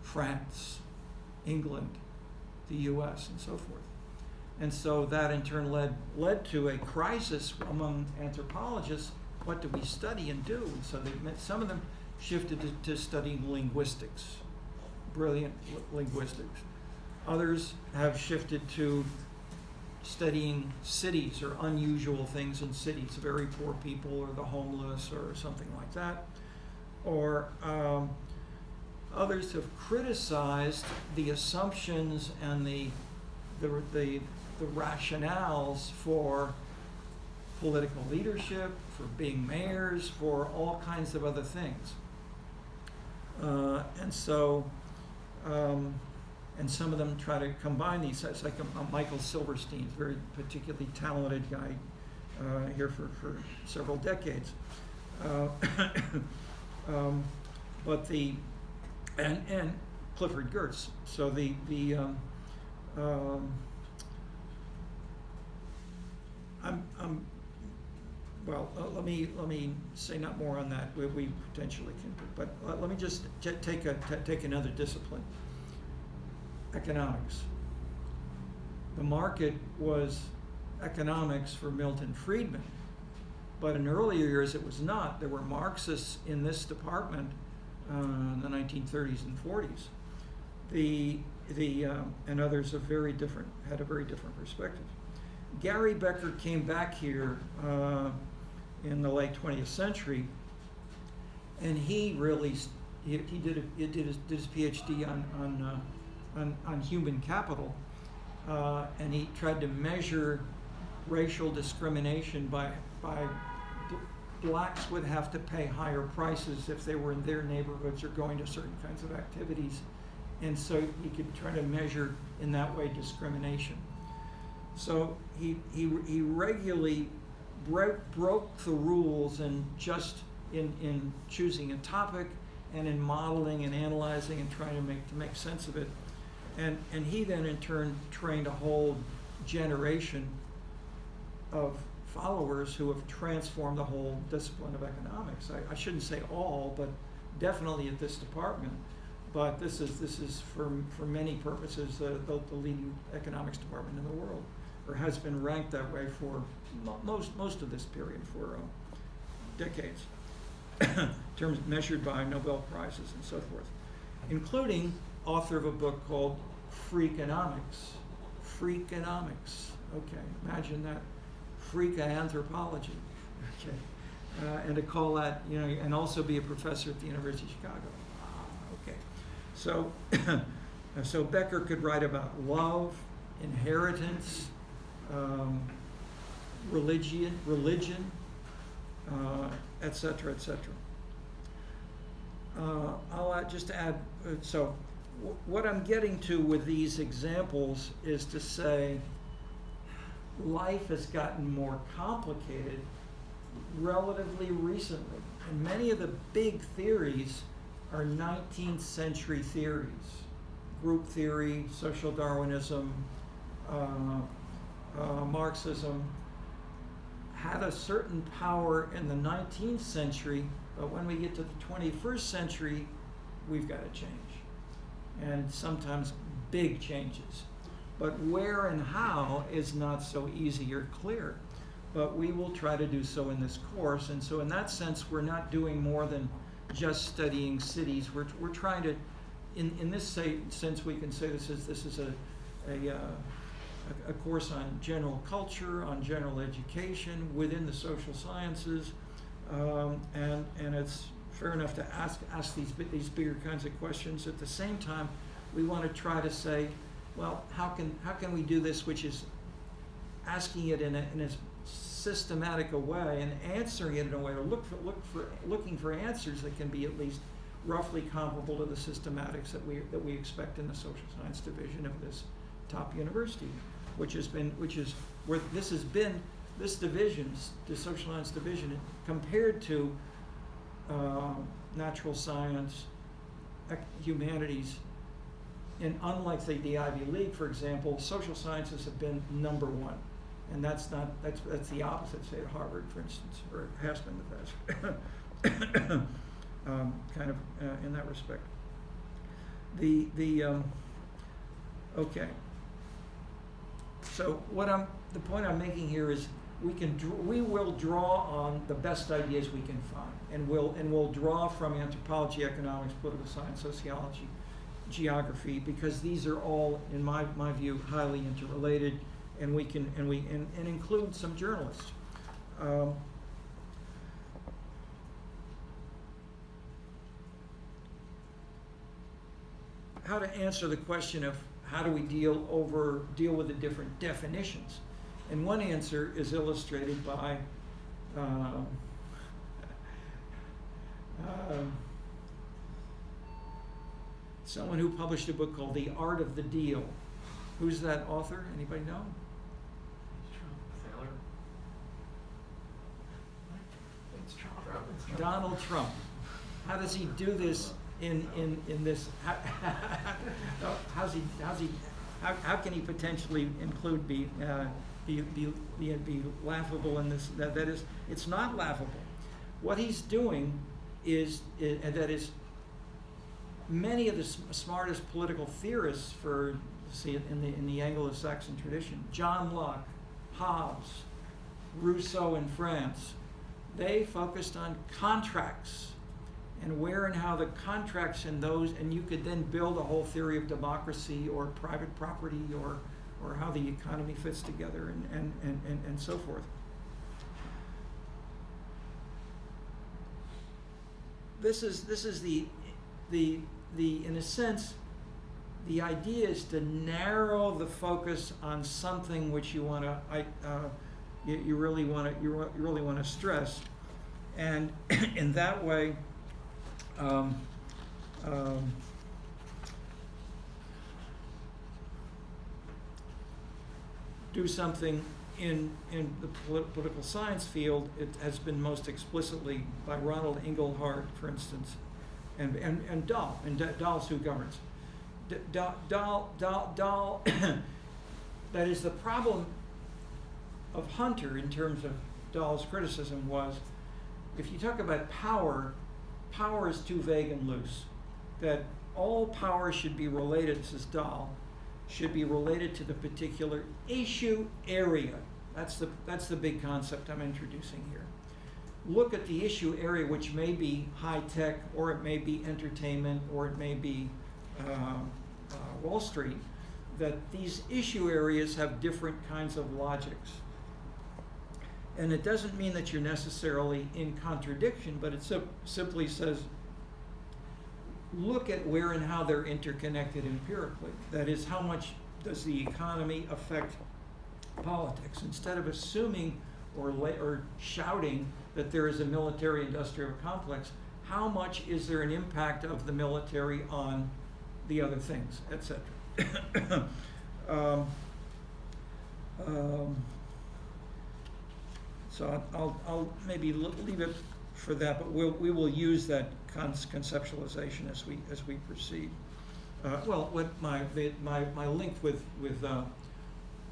France, England, the U.S., and so forth. And so that in turn led to a crisis among anthropologists. What do we study and do? And so some of them shifted to studying linguistics, brilliant linguistics. Others have shifted to studying cities or unusual things in cities, very poor people or the homeless or something like that. Or others have criticized the assumptions and the rationales for political leadership, for being mayors, for all kinds of other things. And some of them try to combine these. It's like Michael Silverstein, very particularly talented guy here for several decades. But and Clifford Geertz. So let me say not more on that. We potentially can, but let me just take another discipline. Economics. The market was economics for Milton Friedman, but in earlier years it was not. There were Marxists in this department in the 1930s and 40s. And others had a very different perspective. Gary Becker came back here in the late 20th century, and he really did his PhD on human capital, and he tried to measure racial discrimination by blacks would have to pay higher prices if they were in their neighborhoods or going to certain kinds of activities, and so he could try to measure in that way discrimination. So he regularly broke the rules and just in choosing a topic and in modeling and analyzing and trying to make sense of it. And he then in turn trained a whole generation of followers who have transformed the whole discipline of economics. I shouldn't say all, but definitely at this department. But this is for many purposes the leading economics department in the world, or has been ranked that way for most of this period, for decades, in terms measured by Nobel Prizes and so forth, including author of a book called Freakonomics. Freakonomics. Okay, imagine that. Freak anthropology. Okay, and to call that, and also be a professor at the University of Chicago. Okay, so Becker could write about love, inheritance, religion, etc., etc. I'll just add. So, what I'm getting to with these examples is to say, life has gotten more complicated relatively recently, and many of the big theories are 19th century theories. Group theory, social Darwinism, Marxism had a certain power in the 19th century, but when we get to the 21st century, we've got to change, and sometimes big changes. But where and how is not so easy or clear. But we will try to do so in this course. And so in that sense, we're not doing more than just studying cities. We're trying to, in this sense, we can say this is a course on general culture, on general education within the social sciences. And it's fair enough to ask these bigger kinds of questions. At the same time, we want to try to say, well, how can we do this, which is asking it in a systematic a way and answering it in a way, or looking for answers that can be at least roughly comparable to the systematics that we expect in the social science division of this top university, which is where this has been, this division, the social science division, compared to natural science, humanities. And unlike the Ivy League, for example, social sciences have been number one, and that's the opposite, say, at Harvard, for instance, or it has been the past, kind of in that respect. Okay. So the point I'm making here is we will draw on the best ideas we can find, and we'll draw from anthropology, economics, political science, sociology, geography, because these are all, in my view, highly interrelated, and we include some journalists. How to answer the question of how do we deal with the different definitions? And one answer is illustrated by someone who published a book called The Art of the Deal. Who's that author? Anybody know? It's Trump. Donald Trump. How does he do this in this? How can he potentially include be laughable in this? That is, it's not laughable. What he's doing is many of the smartest political theorists in the Anglo-Saxon tradition, John Locke, Hobbes, Rousseau in France, they focused on contracts and where and how the contracts in those, and you could then build a whole theory of democracy or private property or how the economy fits together and so forth. This is the in a sense, the idea is to narrow the focus on something which you really want to stress, and in that way, do something in the political science field. It has been most explicitly by Ronald Inglehart, for instance, and Dahl, Dahl's Who Governs. Dahl, that is the problem of Hunter in terms of Dahl's criticism was, if you talk about power is too vague and loose. That all power should be related, says Dahl, should be related to the particular issue area. That's the big concept I'm introducing here. Look at the issue area, which may be high tech, or it may be entertainment, or it may be Wall Street, that these issue areas have different kinds of logics. And it doesn't mean that you're necessarily in contradiction, but it simply says, look at where and how they're interconnected empirically. That is, how much does the economy affect politics? Instead of assuming or shouting that there is a military-industrial complex, how much is there an impact of the military on the other things, etc. So I'll maybe leave it for that, but we will use that conceptualization as we proceed. Well, what my link with the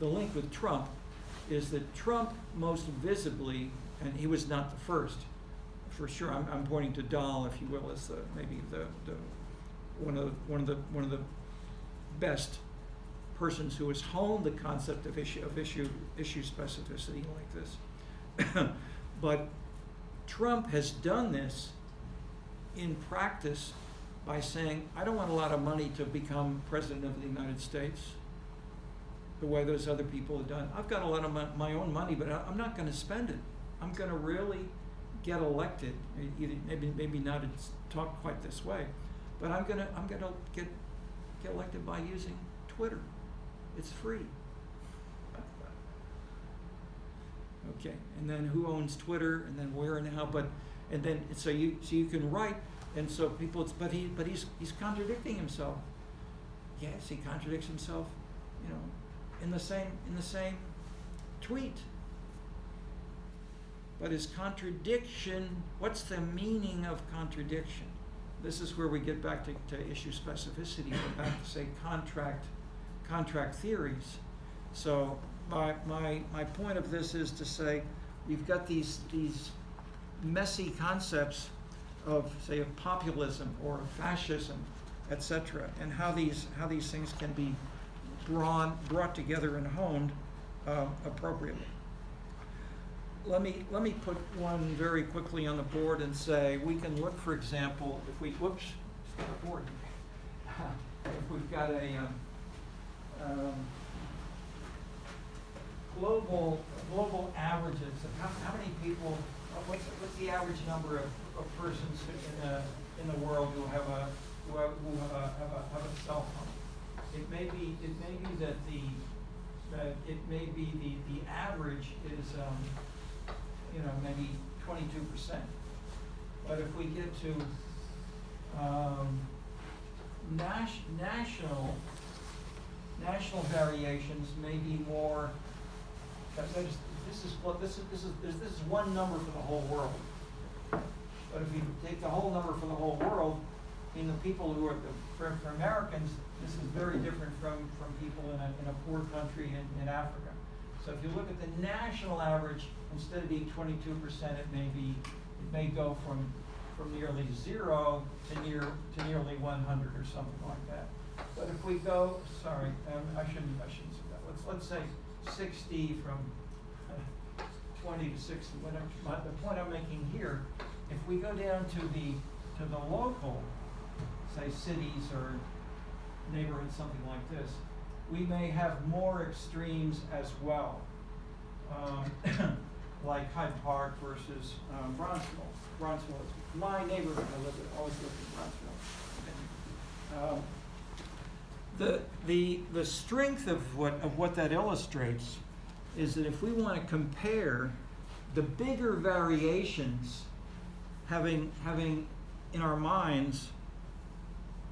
link with Trump is that Trump most visibly, and he was not the first, for sure. I'm pointing to Dahl, if you will, as maybe one of the best persons who has honed the concept of issue specificity like this. But Trump has done this in practice by saying, I don't want a lot of money to become president of the United States the way those other people have done. I've got a lot of my own money, but I'm not going to spend it. I'm going to really get elected. Maybe not talk quite this way, but I'm going to get elected by using Twitter. It's free. Okay, and then who owns Twitter, and then where and how, and then so you can write, and so people, but he's contradicting himself. Yes, he contradicts himself, in the same tweet. But his contradiction, what's the meaning of contradiction? This is where we get back to issue specificity, we're back to say contract theories. So my point of this is to say, you've got these messy concepts of, say, of populism or of fascism, etc., and how these things can be brought together and honed appropriately. Let me put one very quickly on the board and say we can look, for example, if we whoops, stop the board. If we've got a global averages of how many people, what's the average number of persons in the world who have a cell phone? It may be that the average is maybe 22%. But if we get to national variations, may be more. This is one number for the whole world. But if you take the whole number for the whole world, the people who are for Americans, this is very different from people in a poor country in Africa. So if you look at the national average, instead of being 22%, it may go from nearly 0 to nearly 100 or something like that. But if we go, sorry, I shouldn't say that. Let's say 60 from 20 to 60. The point I'm making here, if we go down to the local, say cities or neighborhoods, something like this, we may have more extremes as well, like Hyde Park versus Bronxville. Bronxville is my neighborhood. I always lived in Bronxville. The strength of what that illustrates is that if we want to compare the bigger variations, having in our minds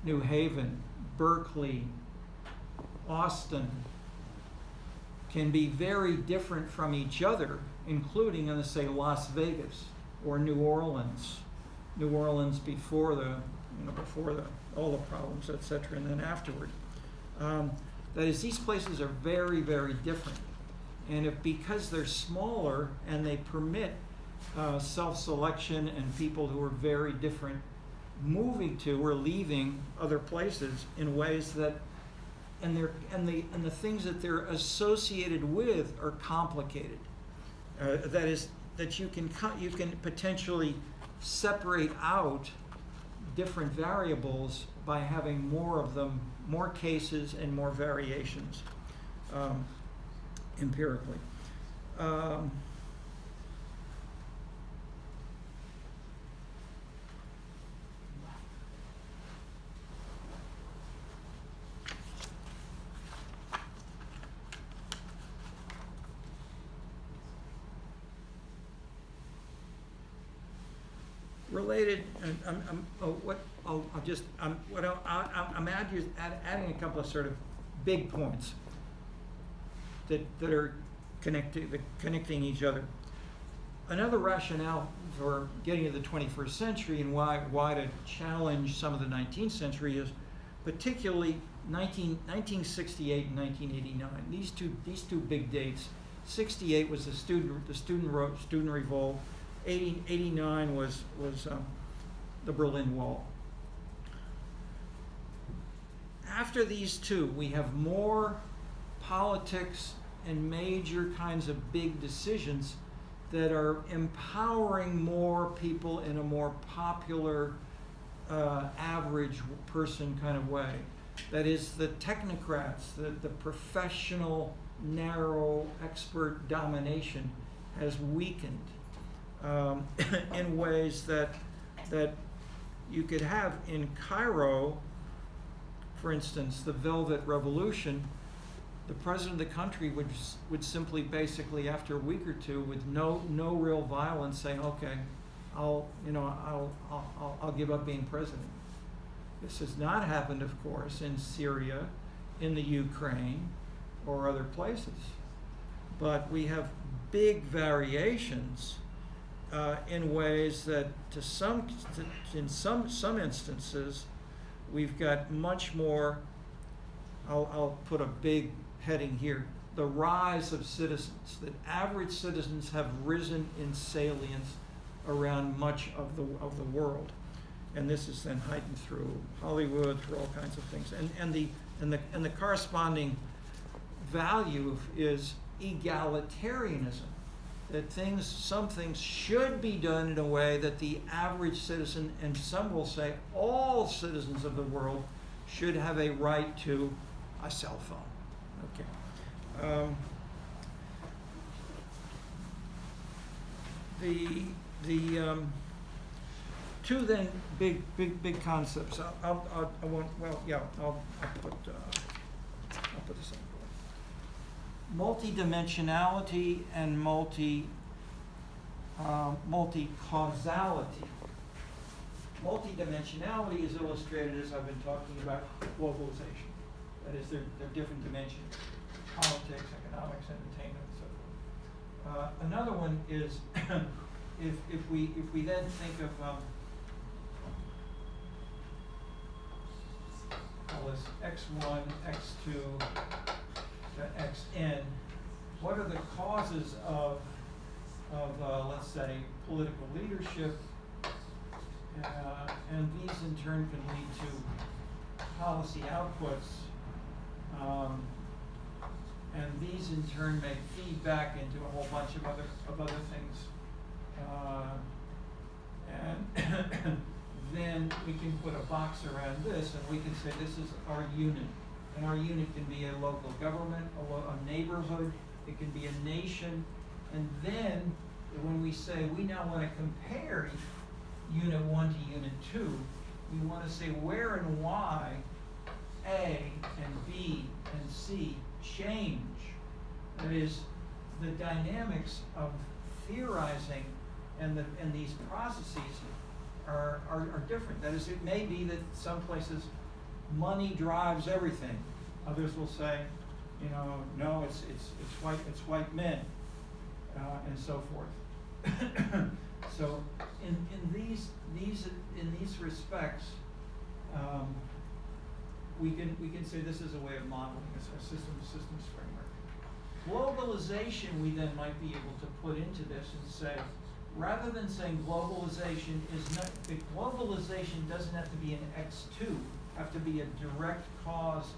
New Haven, Berkeley, Austin, can be very different from each other, including, let's say, Las Vegas or New Orleans. New Orleans before all the problems, etc., and then afterward. That is, these places are very, very different. And because they're smaller and they permit self-selection and people who are very different moving to or leaving other places in ways that, and the things that they're associated with are complicated. That is, that you can potentially separate out different variables by having more of them, more cases and more variations empirically. Related, I'm adding a couple of sort of big points that are connecting each other. Another rationale for getting to the 21st century and why to challenge some of the 19th century is particularly 1968 and 1989. These two big dates. 68 was the student revolt. 89 was the Berlin Wall. After these two, we have more politics and major kinds of big decisions that are empowering more people in a more popular, average person kind of way. That is, the technocrats, the professional, narrow, expert domination has weakened in ways that you could have in Cairo, for instance, the Velvet Revolution. The president of the country would simply, basically, after a week or two, with no real violence, say, "Okay, I'll give up being president." This has not happened, of course, in Syria, in the Ukraine, or other places. But we have big variations in ways that, in some instances, we've got much more. I'll put a big heading here: the rise of citizens. That average citizens have risen in salience around much of the world, and this is then heightened through Hollywood, through all kinds of things, and the corresponding value is egalitarianism, that some things should be done in a way that the average citizen, and some will say all citizens of the world, should have a right to a cell phone. Okay. The two then big concepts. I won't. Well, yeah. I'll put this on. Multidimensionality and multi-causality. Multidimensionality is illustrated as I've been talking about globalization. That is, they're different dimensions: politics, economics, entertainment, and so forth. Another one is if we then think of all this x1, x2 to xn, what are the causes of let's say political leadership, and these in turn can lead to policy outputs, and these in turn make feedback into a whole bunch of other things, and then we can put a box around this, and we can say this is our unit, and our unit can be a local government, a neighborhood, it can be a nation, and then when we say we now want to compare Unit 1 to Unit 2, we want to say where and why A and B and C change. That is, the dynamics of theorizing and these processes are different. That is, it may be that some places money drives everything. Others will say, no, it's white men, and so forth. So in these respects, we can say this is a way of modeling a systems framework. Globalization, we then might be able to put into this and say, rather than saying globalization is not, globalization doesn't have to be an X2, have to be a direct cause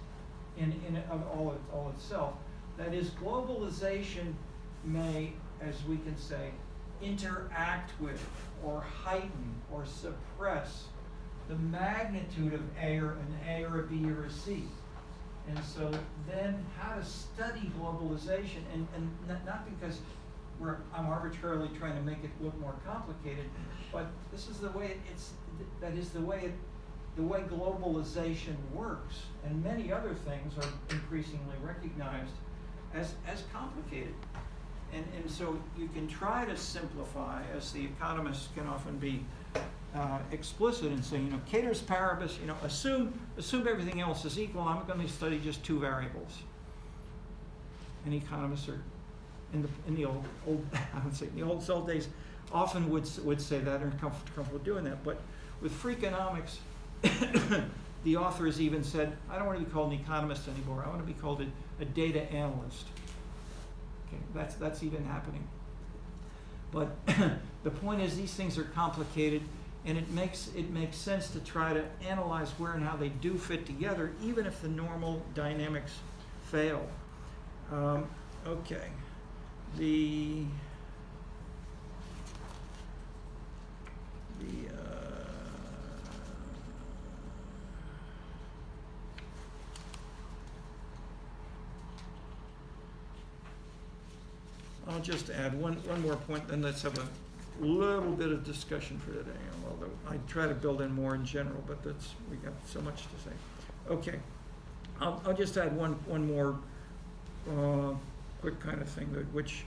in of all itself. That is, globalization may, as we can say, interact with or heighten or suppress the magnitude of an A or a B or a C. And so then how to study globalization, and not because I'm arbitrarily trying to make it look more complicated, but this is the way the way globalization works, and many other things are increasingly recognized as complicated. And so you can try to simplify, as the economists can often be explicit in saying, ceteris paribus, assume everything else is equal. I'm going to study just two variables. And economists are in the old I would say in the old days often would say that, and are comfortable doing that. But with Freakonomics, the author has even said, I don't want to be called an economist anymore. I want to be called a data analyst. Okay, that's even happening. But the point is, these things are complicated, and it makes sense to try to analyze where and how they do fit together, even if the normal dynamics fail. Okay. I'll just add one more point, then let's have a little bit of discussion for today. Although I try to build in more in general, but we got so much to say. Okay, I'll just add one more quick kind of thing which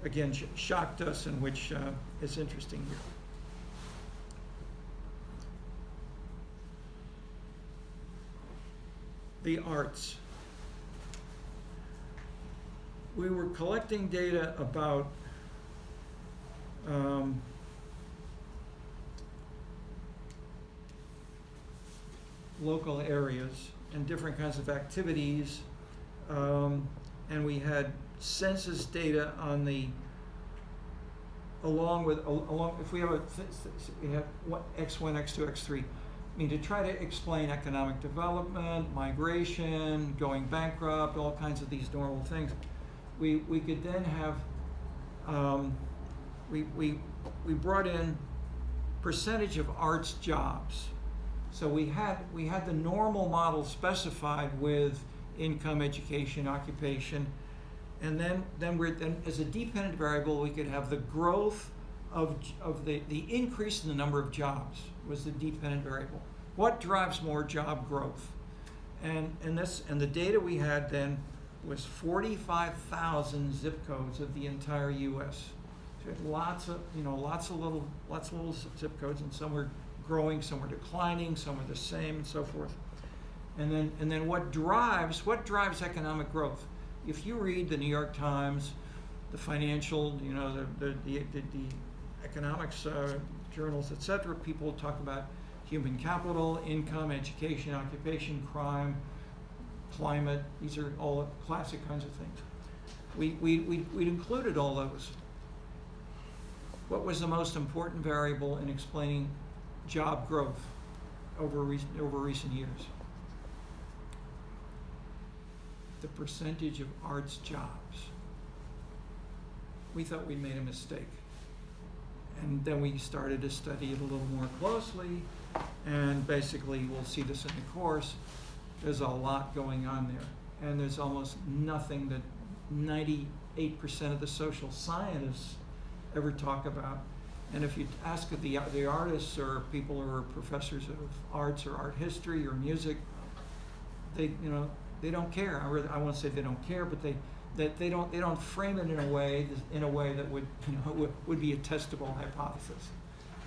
again shocked us and which is interesting here. The arts. We were collecting data about local areas and different kinds of activities, and we had census data on along if we have we have X1, X2, X3. I mean, to try to explain economic development, migration, going bankrupt, all kinds of these normal things. we could then have, we brought in percentage of arts jobs. So we had the normal model specified with income, education, occupation, and then as a dependent variable we could have the growth of the increase in the number of jobs was the dependent variable. What drives more job growth? And the data we had then was 45,000 zip codes of the entire U.S. So we had lots of little zip codes, and some were growing, some were declining, some were the same, and so forth. And then what drives economic growth? If you read the New York Times, the financial, the economics journals, etc., people talk about human capital, income, education, occupation, crime, climate. These are all classic kinds of things. We included all those. What was the most important variable in explaining job growth over recent years? The percentage of arts jobs. We thought we'd made a mistake. And then we started to study it a little more closely, and basically we'll see this in the course. There's a lot going on there, and there's almost nothing that 98% of the social scientists ever talk about. And if you ask the artists or people who are professors of arts or art history or music, they don't care. I won't say they don't care, but they don't frame it in a way that would be a testable hypothesis,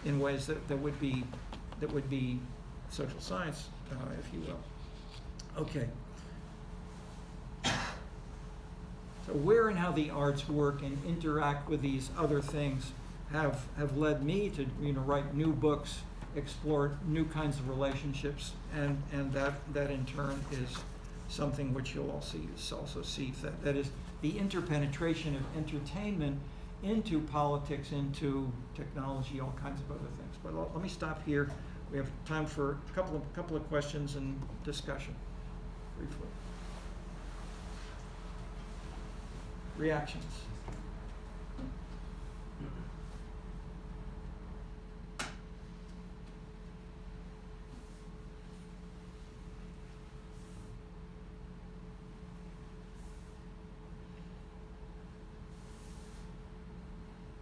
in ways that would be social science, if you will. Okay. So where and how the arts work and interact with these other things have led me to write new books, explore new kinds of relationships, and that in turn is something which you'll also see that is the interpenetration of entertainment into politics, into technology, all kinds of other things. But let me stop here. We have time for a couple of questions and discussion, briefly. Reactions.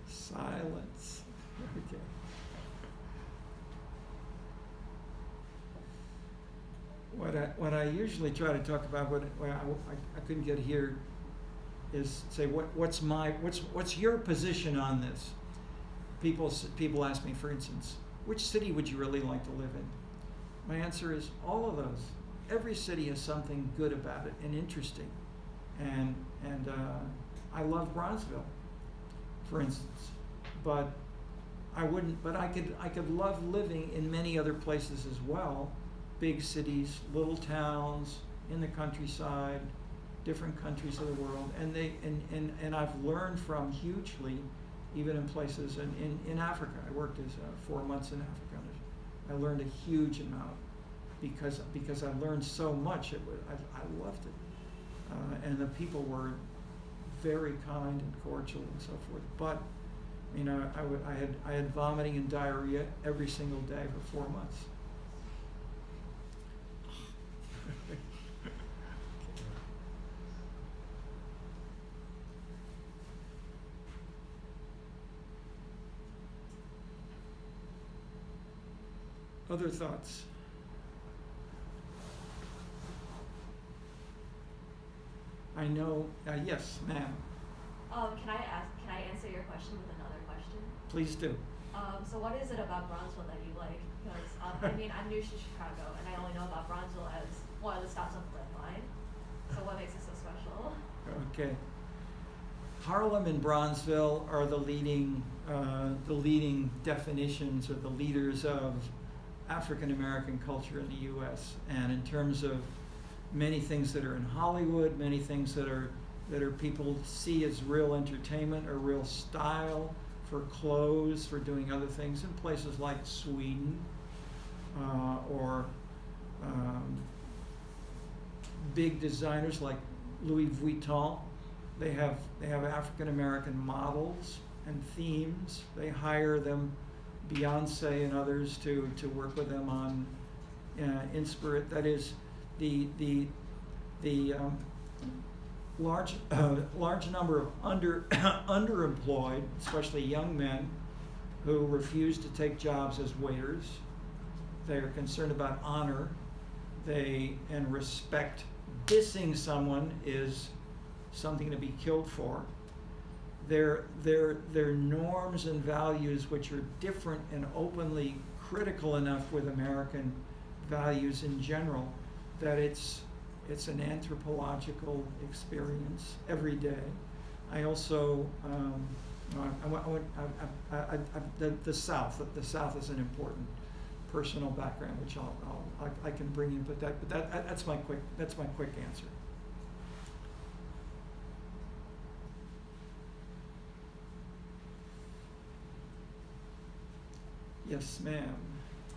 Silence. Okay. What I usually try to talk about, what I couldn't get here, is say what's your position on this? People ask me, for instance, which city would you really like to live in? My answer is all of those. Every city has something good about it and interesting, and I love Bronzeville, for instance, but I could love living in many other places as well, big cities, little towns, in the countryside, different countries of the world, and I've learned from hugely, even in places in Africa. I worked as 4 months in Africa. I learned a huge amount because I learned so much. I loved it, and the people were very kind and cordial and so forth. But I had vomiting and diarrhea every single day for 4 months. Other thoughts? I know, yes, ma'am. Can I answer your question with another question? Please do. So what is it about Bronzeville that you like? Because, I'm new to Chicago, and I only know about Bronzeville as one of the stops on the Red Line. So what makes it so special? Okay. Harlem and Bronzeville are the leading definitions, or the leaders of African American culture in the U.S. And in terms of many things that are in Hollywood, many things that are people see as real entertainment or real style for clothes, for doing other things, in places like Sweden or big designers like Louis Vuitton They have African American models and themes. They hire them, Beyonce and others, to work with them on Inspirit. That is the large number of underemployed, especially young men, who refuse to take jobs as waiters. They are concerned about honor, and respect. Dissing someone is something to be killed for. Their norms and values, which are different and openly critical enough with American values in general, that it's an anthropological experience every day. I also the South is an important personal background, which I can bring in, but that's my quick answer. Yes, ma'am.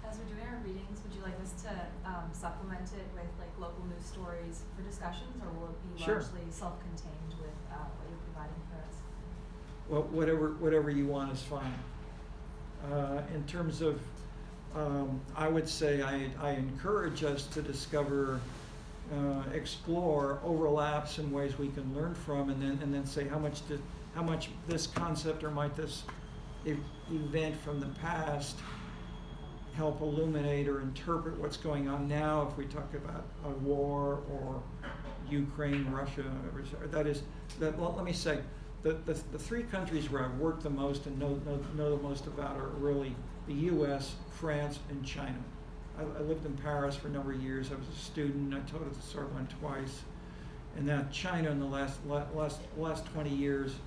As we're doing our readings, would you like us to supplement it with like local news stories for discussions, or will it be Sure. largely self-contained with what you're providing for us? Well, whatever you want is fine. In terms of, I would say I encourage us to discover, explore overlaps and ways we can learn from, and then say how much this concept or might this event from the past help illuminate or interpret what's going on now. If we talk about a war or Ukraine, Russia, let me say, the three countries where I've worked the most and know the most about are really the U.S., France, and China. I lived in Paris for a number of years. I was a student. I taught at the Sorbonne twice. And now China in the last 20 years,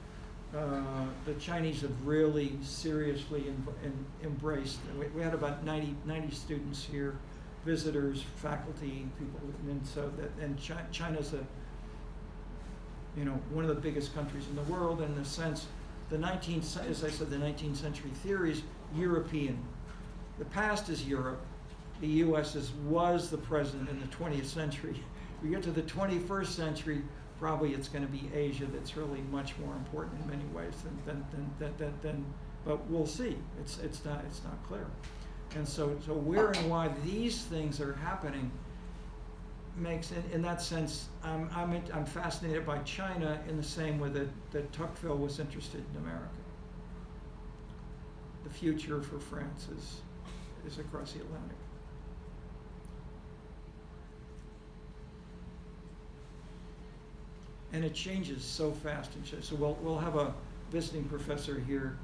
the Chinese have really seriously embraced. We had about 90 students here, visitors, faculty, people, and China's one of the biggest countries in the world. In the sense, as I said, the 19th century theory is European. The past is Europe. The U.S. was the present in the 20th century. We get to the 21st century. Probably it's going to be Asia that's really much more important in many ways than but we'll see. It's not clear. And so where and why these things are happening makes, in that sense, I'm fascinated by China in the same way that Tocqueville was interested in America. The future for France is across the Atlantic. And it changes so fast. So we'll have a visiting professor here,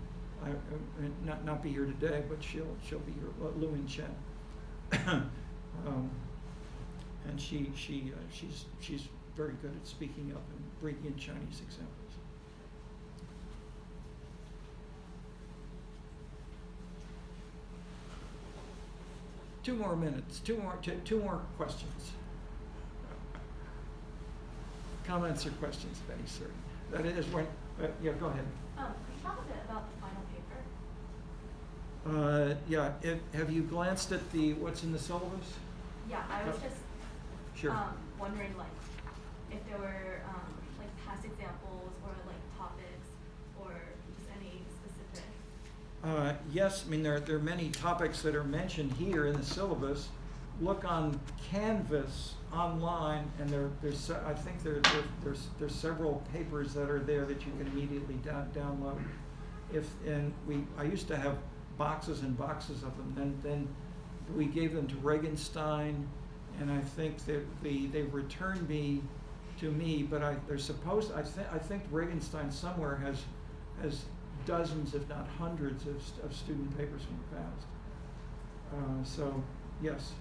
not be here today, but she'll be here, Lu Min Chen, and she's very good at speaking up and bringing in Chinese examples. Two more minutes. Two more questions. Comments or questions of any sort. That is when. Yeah, go ahead. Can you talk a bit about the final paper? Yeah. Have you glanced at what's in the syllabus? Yeah, I was just Sure. wondering, like, if there were like past examples or like topics or just any specific. Yes, I mean there are many topics that are mentioned here in the syllabus. Look on Canvas online, and I think there's several papers that are there that you can immediately download. I used to have boxes and boxes of them. Then we gave them to Regenstein, and I think that they returned to me. But I think Regenstein somewhere has dozens, if not hundreds, of student papers from the past. So yes.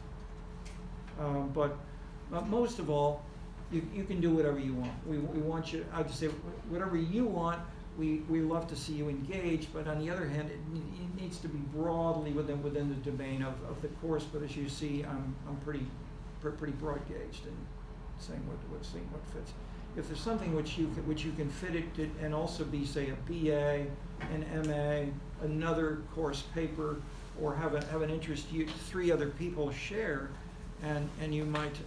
But most of all, you can do whatever you want. We want you. I just say whatever you want. We love to see you engage, but on the other hand, it needs to be broadly within the domain of the course. But as you see, I'm pretty broad gauged in saying what fits. If there's something which you can fit it to, and also be, say, a BA, an MA, another course paper, or have an interest three other people share. And you might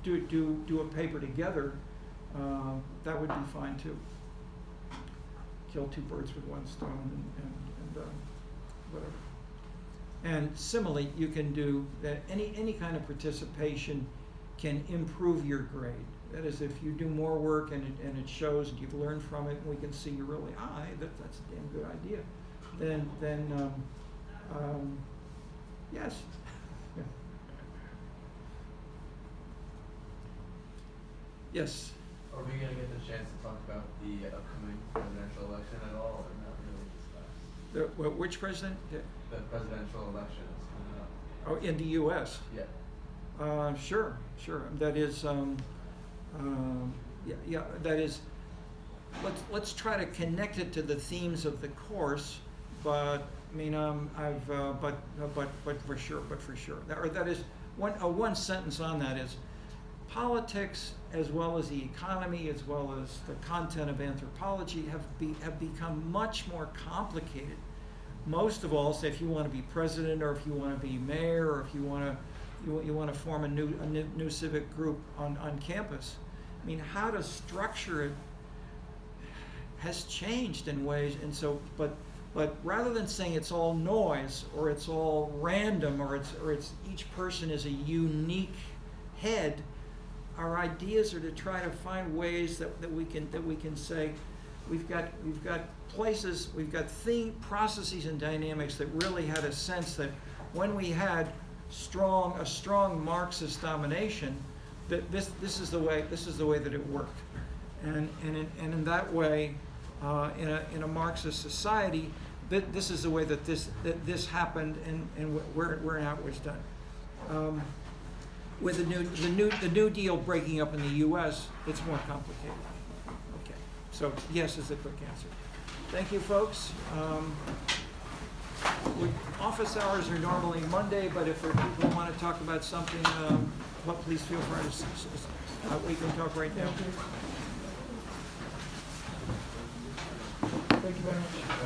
do a paper together, that would be fine too. Kill two birds with one stone and whatever. And similarly, you can do that. Any kind of participation can improve your grade. That is, if you do more work and it shows and you've learned from it, and we can see you really, that's a damn good idea. Then yes. Yeah. Yes. Are we gonna get the chance to talk about the upcoming presidential election at all, or not really this class? Which president? The presidential election is coming up. Oh, in the U.S. Yeah. Sure. That is, yeah. That is. Let's try to connect it to the themes of the course, but I mean, but for sure. That is one sentence on that is, politics as well as the economy as well as the content of anthropology have become much more complicated. Most of all, say if you want to be president or if you want to be mayor or if you want to form a new civic group on campus. I mean, how to structure it has changed in ways, and so but rather than saying it's all noise or it's all random or it's each person is a unique head, our ideas are to try to find ways that we can say we've got places, we've got processes and dynamics that really had a sense that when we had a strong Marxist domination, that this is the way that it worked, and in that way, in a Marxist society, this is the way that this happened, and where now it was done. With the New Deal breaking up in the U.S., it's more complicated. Okay, so yes is the quick answer. Thank you, folks. Office hours are normally Monday, but if there are people who want to talk about something, please feel free to. We can talk right now. Thank you very much.